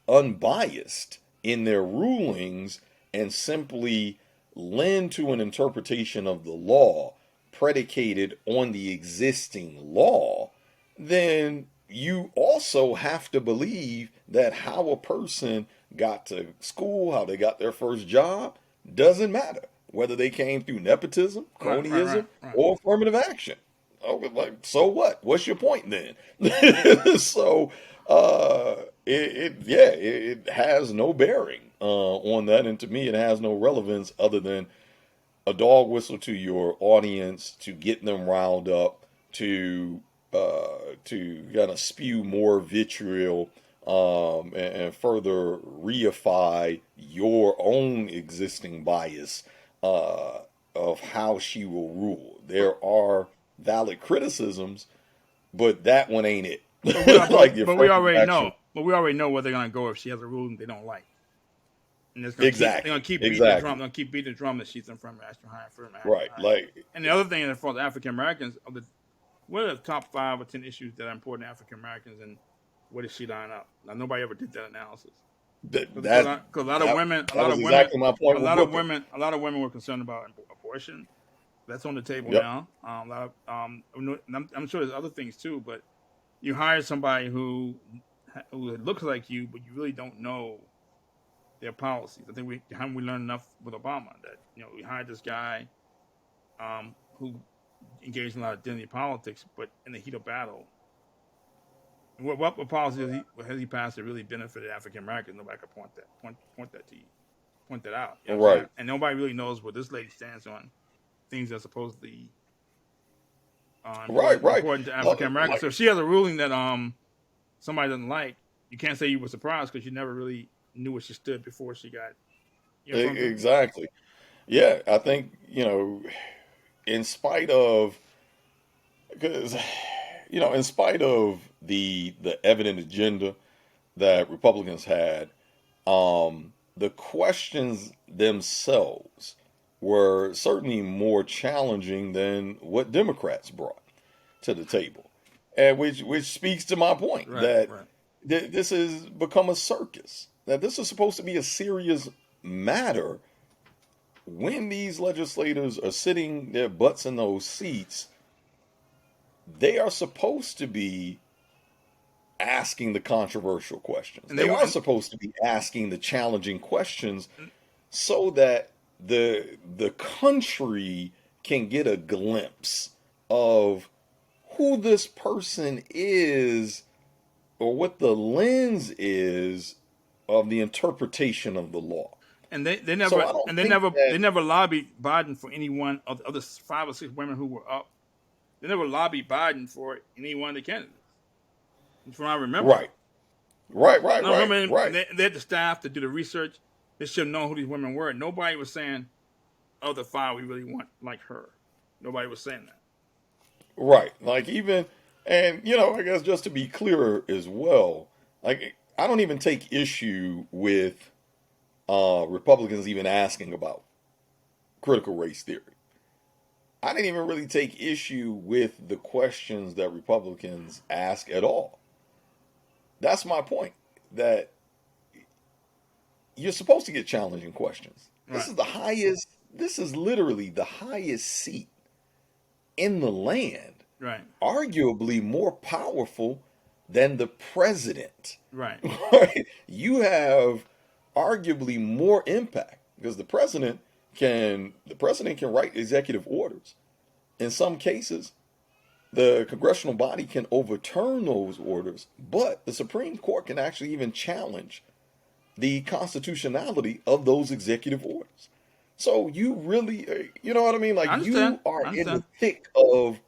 unbiased in their rulings, and simply lend to an interpretation of the law predicated on the existing law, then you also have to believe that how a person got to school, how they got their first job, doesn't matter. Whether they came through nepotism,
Right, right, right,
cronyism,
right.
or affirmative action. Oh, like, so what? What's your point then? So, it has no bearing on that, and to me, it has no relevance other than a dog whistle to your audience to get them riled up to kind of spew more vitriol and further reify your own existing bias of how she will rule.
But
There are valid criticisms, but that one ain't it.
but we are,
Like the
but we
affirmative
already
action.
know. But we already know where they're gonna go if she has a ruling they don't like, and they're gonna
Exactly.
keep beating the drum.
Exactly.
They're gonna keep beating the drum that she's in front of Ashton High, firm Ashton
Right.
High.
Like,
And the other thing, as far as African Americans, what are the top 5 or 10 issues that are important to African Americans, and where does she line up? Now, nobody ever did that analysis.
that
Because
that
a lot of women,
that was exactly my point with Booker.
a lot of women were concerned about abortion. That's on the table
Yep.
now. A lot of, I'm sure there's other things too, but you hire somebody who looks like you, but you really don't know their policies. I think we learned enough with Obama that we hired this guy who engaged in a lot of identity politics, but in the heat of battle, what policy has he passed that really benefited African Americans? Nobody could point that out. You know what I'm saying?
Right.
And nobody really knows where this lady stands on things that are supposedly
Right. Right.
important to African Americans. So if she has a ruling that somebody doesn't like, you can't say you were surprised because you never really knew where she stood before she got.
Exactly. Yeah, I think, in spite of, because, in spite of the evident agenda that Republicans had, the questions themselves were certainly more challenging than what Democrats brought to the table, and which speaks to my point
Right,
that
right.
this has become a circus. That this is supposed to be a serious matter. When these legislators are sitting their butts in those seats, they are supposed to be asking the controversial questions.
And
They are
and,
supposed to be asking the challenging questions so that the country can get a glimpse of who this person is or what the lens is of the interpretation of the law.
and they
So
never
I don't think
they
that
never lobbied Biden for any one of the other 5 or 6 women who were up. They never lobbied Biden for any one of the candidates. From what I remember.
right, right, right,
I
right,
remember
right.
they had the staff to do the research. They should have known who these women were. Nobody was saying, "Of the 5, we really want like her." Nobody was saying that.
Right. Like even and I guess just to be clearer as well, like I don't even take issue with Republicans even asking about critical race theory. I didn't even really take issue with the questions that Republicans ask at all. That's my point. That you're supposed to get challenging questions.
Right.
This is literally the highest seat in the land,
Right.
arguably more powerful than the president.
Right.
Right? You have arguably more impact because the president can write executive orders. In some cases, the congressional body can overturn those orders, but the Supreme Court can actually even challenge the constitutionality of those executive orders. So you really, you know what I mean?
I
Like
understand.
you are
I
in the
understand.
thick of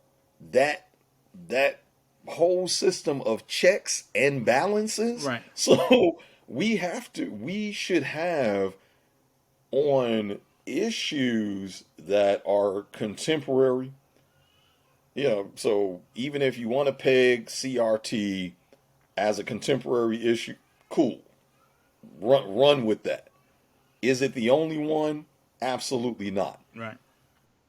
that that whole system of checks and balances.
Right.
So we should have on issues that are contemporary. So even if you want to peg CRT as a contemporary issue, cool. Run with that. Is it the only one? Absolutely not.
Right.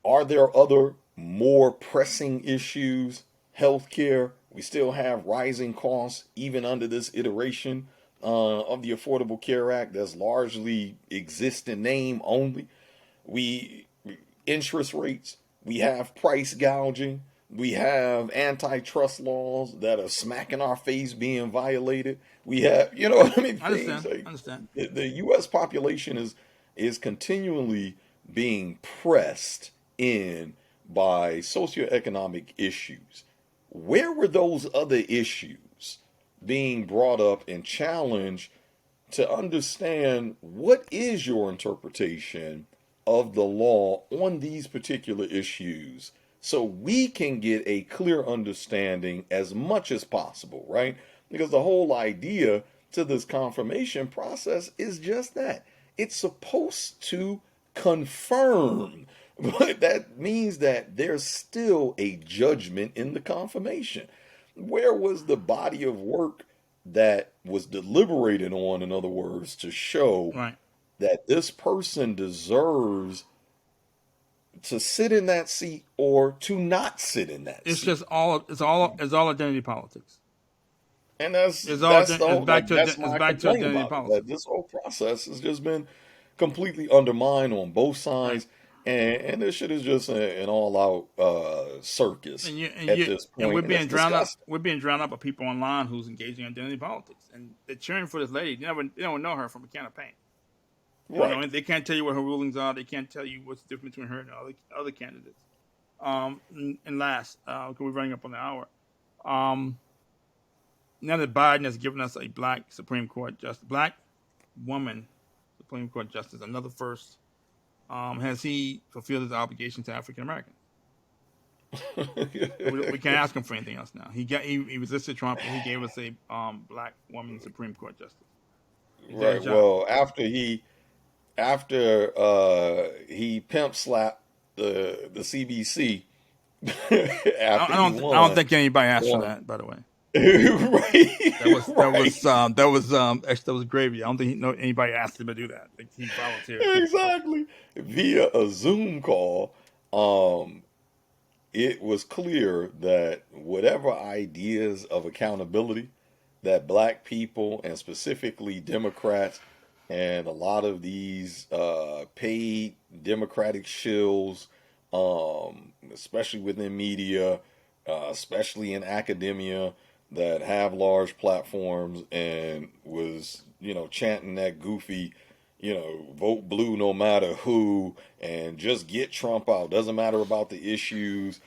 Are there other more pressing issues? Healthcare. We still have rising costs even under this iteration of the Affordable Care Act that's largely exist in name only. We interest rates. We have price gouging. We have antitrust laws that are smacking our face being violated. We have, what I mean,
I
things
understand.
like
I understand.
the U.S. population is continually being pressed in by socioeconomic issues. Where were those other issues being brought up and challenged to understand what is your interpretation of the law on these particular issues so we can get a clear understanding as much as possible, right? Because the whole idea to this confirmation process is just that it's supposed to confirm, but that means that there's still a judgment in the confirmation. Where was the body of work that was deliberated on, in other words, to show
Right.
that this person deserves to sit in that seat or to not sit in that
It's
seat?
just all identity politics.
And that's
It's all
that's the
it's
whole, like, that's
it's
my
back to
complaint
identity
about it. That
politics.
this whole process has just been completely undermined on both
Right.
sides, and this shit is just an all out circus
And
at this point, and it's disgusting.
we're being drowned out by people online who's engaging in identity politics, and they're cheering for this lady. They don't know her from a can of paint. They don't know.
Right.
They can't tell you what her rulings are. They can't tell you what's the difference between her and other candidates. And last, because we're running up on the hour. Um, Now that Biden has given us a black Supreme Court justice, black woman Supreme Court justice, another first, has he fulfilled his obligation to African Americans? We can't ask him for anything else now. He resisted Trump and he gave us a black woman Supreme Court justice. He did his
Right.
job.
Well, after he pimp slapped the CBC after he
I don't
won.
think anybody asked for
Won.
that. By the way,
Right.
that was gravy. I don't think anybody asked him to do that. I think he volunteered.
Exactly. Via a Zoom call, it was clear that whatever ideas of accountability that black people and specifically Democrats and a lot of these paid Democratic shills, especially within media, especially in academia, that have large platforms and was, chanting that goofy, vote blue no matter who, and just get Trump out. Doesn't matter about the issues.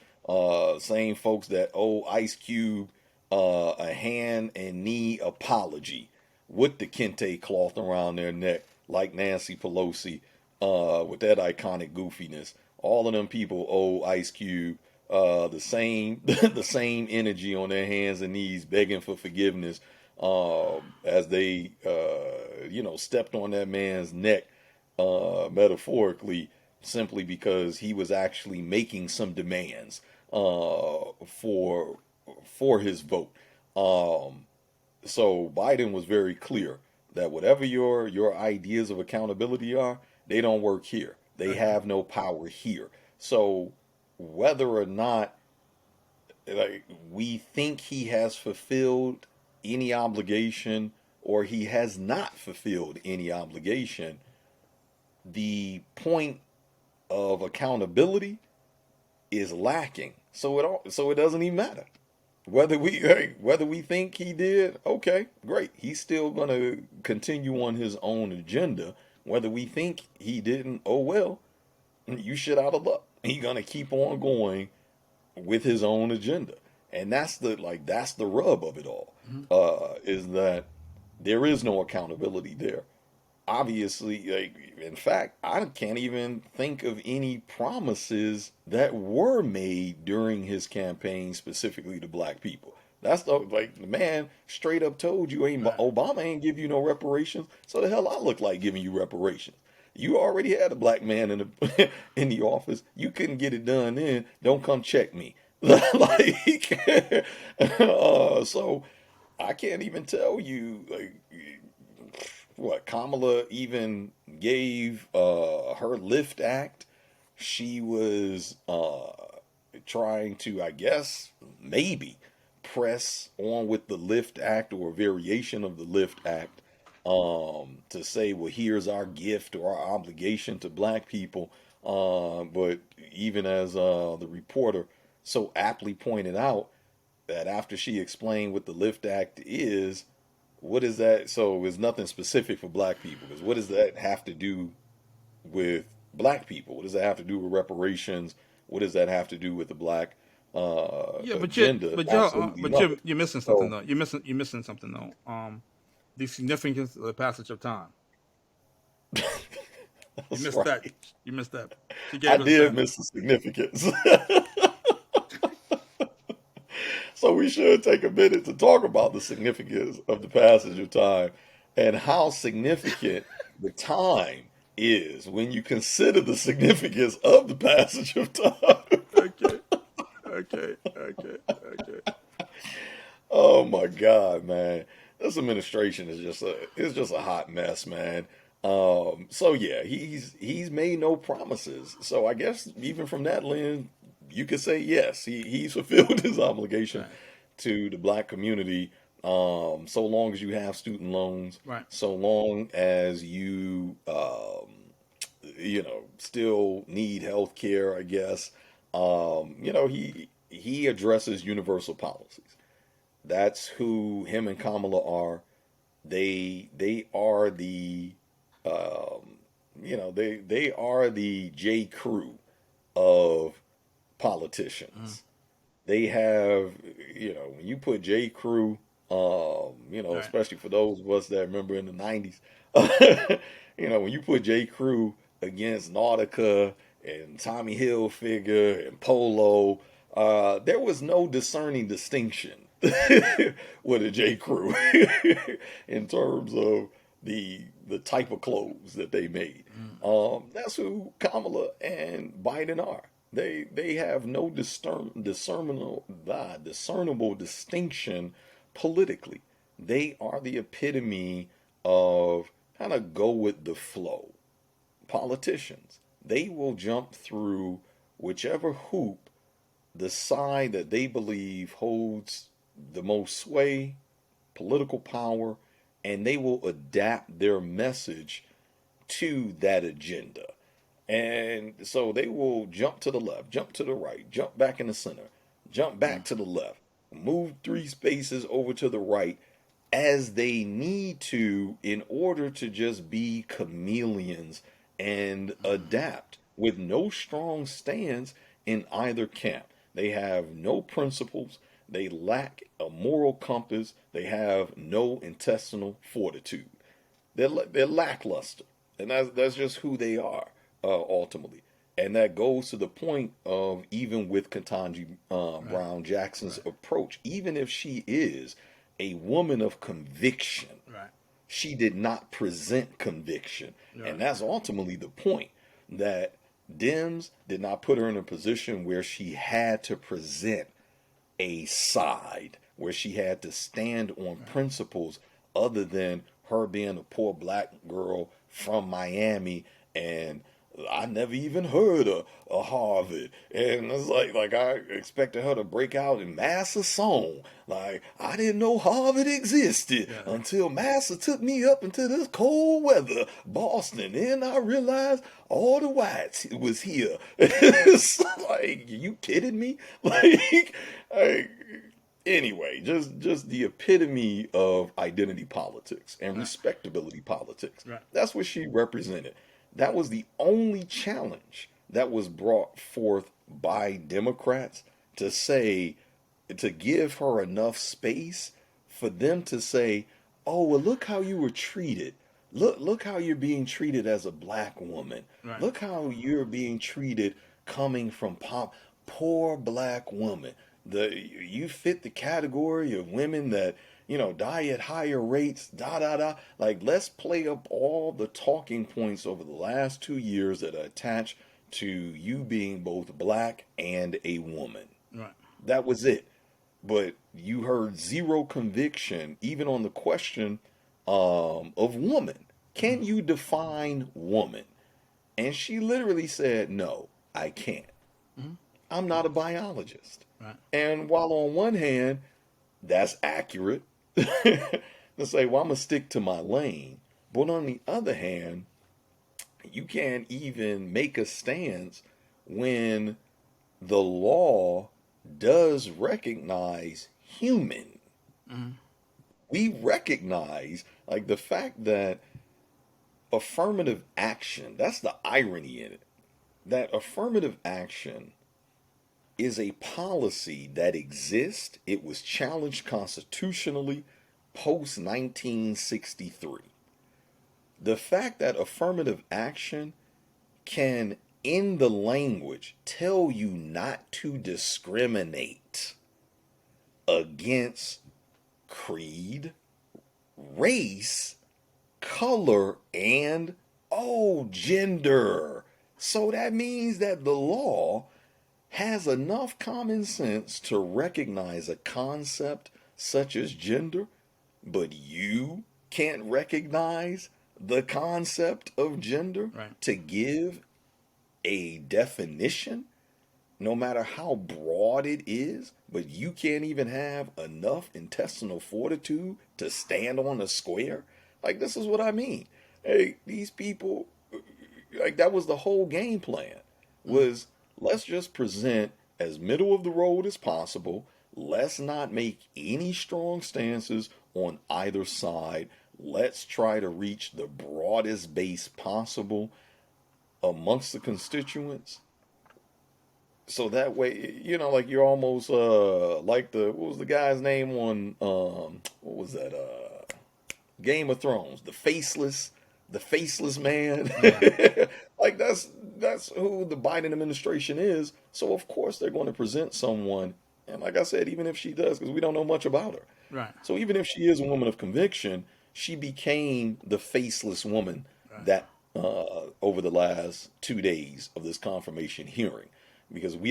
Same folks that owe Ice Cube a hand and knee apology with the kente cloth around their neck, like Nancy Pelosi, with that iconic goofiness. All of them people owe Ice Cube the same the same energy on their hands and knees, begging for forgiveness as they stepped on that man's neck metaphorically, simply because he was actually making some demands for his vote. So Biden was very clear that whatever your ideas of accountability are, they don't work here. They have no power here. So whether or not, like, we think he has fulfilled any obligation or he has not fulfilled any obligation, the point of accountability is lacking. So it doesn't even matter. Whether we think he did, okay, great. He's still gonna continue on his own agenda. Whether we think he didn't, oh well, you shit out of luck. He's gonna keep on going with his own agenda, and that's the rub of it all.
Mhm.
Is that there is no accountability there. Obviously, like, in fact, I can't even think of any promises that were made during his campaign specifically to black people. That's the man straight up told you
Right.
Obama ain't give you no reparations. So the hell I look like giving you reparations? You already had a black man in the in the office. You couldn't get it done then. Don't come check me. Like, so I can't even tell you, like, what Kamala even gave her Lift Act. She was trying to, I guess, maybe press on with the Lift Act or a variation of the Lift Act to say, well, here's our gift or our obligation to black people. But even as the reporter so aptly pointed out, that after she explained what the Lift Act is, what is that? So it's nothing specific for black people. Because what does that have to do with black people? What does that have to do with reparations? What does that have to do with the black
Yeah,
agenda? Absolutely nothing.
you're missing something
So
though. You're missing something though. The significance of the passage of time. You
that's
missed that.
right.
You missed that. She
I
gave us
did
that.
miss the significance. So we should take a minute to talk about the significance of the passage of time and how significant the time is when you consider the significance of the passage of time.
Okay. Okay.
Oh my God, man. This administration is just a hot mess, man. So yeah, he's made no promises. So I guess even from that lens, you could say yes, he's fulfilled his obligation
Right.
to the black community. So long as you have student loans,
Right.
so long as you still need health care, I guess. He addresses universal policies. That's who him and Kamala are. They are the they are the J. Crew of
Mm.
politicians. They have, when you put J. Crew,
Right.
especially for those of us that remember in the 90s, when you put J. Crew against Nautica and Tommy Hilfiger and Polo, there was no discerning distinction with a J. Crew in terms of the type of clothes that they made.
Mm.
That's who Kamala and Biden are. They have no discernible distinction politically. They are the epitome of kind of go with the flow politicians. They will jump through whichever hoop the side that they believe holds the most sway, political power, and they will adapt their message to that agenda. And so they will jump to the left, jump to the right, jump back in the center, jump back to the left, move 3 spaces over to the right as they need to in order to just be chameleons and adapt with no strong stance in either camp. They have no principles. They lack a moral compass. They have no intestinal fortitude. They're lackluster, and that's just who they are ultimately. And that goes to the point of even with Ketanji
Right.
Brown Jackson's
Right.
approach, even if she is a woman of conviction,
Right.
she did not present conviction. And
Right.
that's ultimately the point that Dems did not put her in a position where she had to present a side, where she had to stand on
Right.
principles other than her being a poor black girl from Miami and I never even heard of Harvard. And it's like I expected her to break out in Massa song. Like, I didn't know Harvard existed
Yeah.
until Massa took me up into this cold weather, Boston. And I realized all the whites was here. It's like, you kidding me? Like anyway, just the epitome of identity politics and
Right.
respectability politics.
Right.
That's what she represented. That was the only challenge that was brought forth by Democrats to say, to give her enough space for them to say, "Oh, well, look how you were treated. Look how you're being treated as a black woman.
Right.
Look how you're being treated coming from poor black woman. You fit the category of women that die at higher rates, da da da. Like, let's play up all the talking points over the last 2 years that are attached to you being both black and a woman.
Right.
That was it. But you heard zero conviction, even on the question of woman. Can you define woman? And she literally said, "No, I can't.
Mm-hmm.
I'm not a biologist."
Right.
And while on one hand, that's accurate, to say, well, I'm going to stick to my lane. But on the other hand, you can't even make a stance when the law does recognize human.
Mm-hmm.
We recognize, like, the fact that affirmative action, that's the irony in it, that affirmative action is a policy that exists. It was challenged constitutionally post 1963. The fact that affirmative action can, in the language, tell you not to discriminate against creed, race, color, and, oh, gender. So that means that the law has enough common sense to recognize a concept such as gender, but you can't recognize the concept of gender
Right.
to give a definition, no matter how broad it is, but you can't even have enough intestinal fortitude to stand on a square. Like, this is what I mean. Hey, these people, like, that was the whole game plan, was let's just present as middle of the road as possible. Let's not make any strong stances on either side. Let's try to reach the broadest base possible amongst the constituents. So that way, like, you're almost like what was the guy's name on what was that Game of Thrones, the faceless man.
Yeah.
Like, that's who the Biden administration is. So of course they're going to present someone, and like I said, even if she does, because we don't know much about her.
Right.
So even if she is a woman of conviction, she became the faceless woman
Right.
that over the last 2 days of this confirmation hearing, because we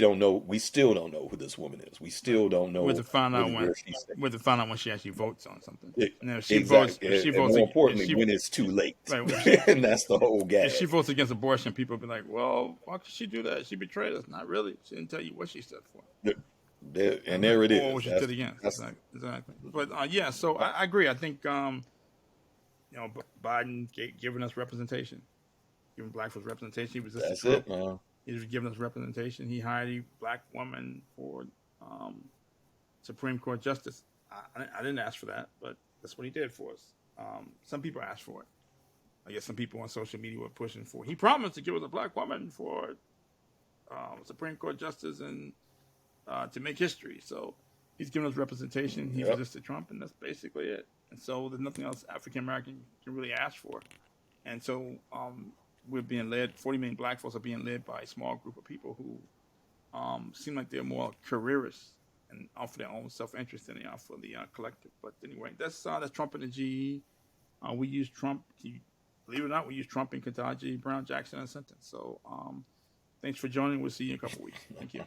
still don't know who this woman is. We still don't know
With to find out
where she's
with to find out when she actually votes on something. Now, if
exactly,
she
and
votes,
more
if
importantly,
she,
when it's too late,
right, if she,
and that's the whole
if she
gag.
votes against abortion, people will be like, "Well, why could she do that? She betrayed us." Not really. She didn't tell you what she stood for.
And there it
Or
is.
what she stood against.
That's
Exactly. But yeah, so I agree. I think Biden giving us representation, giving black folks representation. He resisted
that's
Trump.
it, man.
He was giving us representation. He hired a black woman for Supreme Court justice. I didn't ask for that, but that's what he did for us. Some people asked for it. I guess some people on social media were pushing for. He promised to give us a black woman for Supreme Court justice and to make history. So he's given us representation. He's
Yep.
resisted Trump, and that's basically it. And so there's nothing else African American can really ask for. And so we're being led. 40 million black folks are being led by a small group of people who seem like they're more careerists and offer their own self-interest than they are for the collective. But anyway, that's Trump and the GE. We use Trump. Believe it or not, we use Trump and Ketanji Brown Jackson in a sentence. So thanks for joining. We'll see you in a couple weeks. Thank you.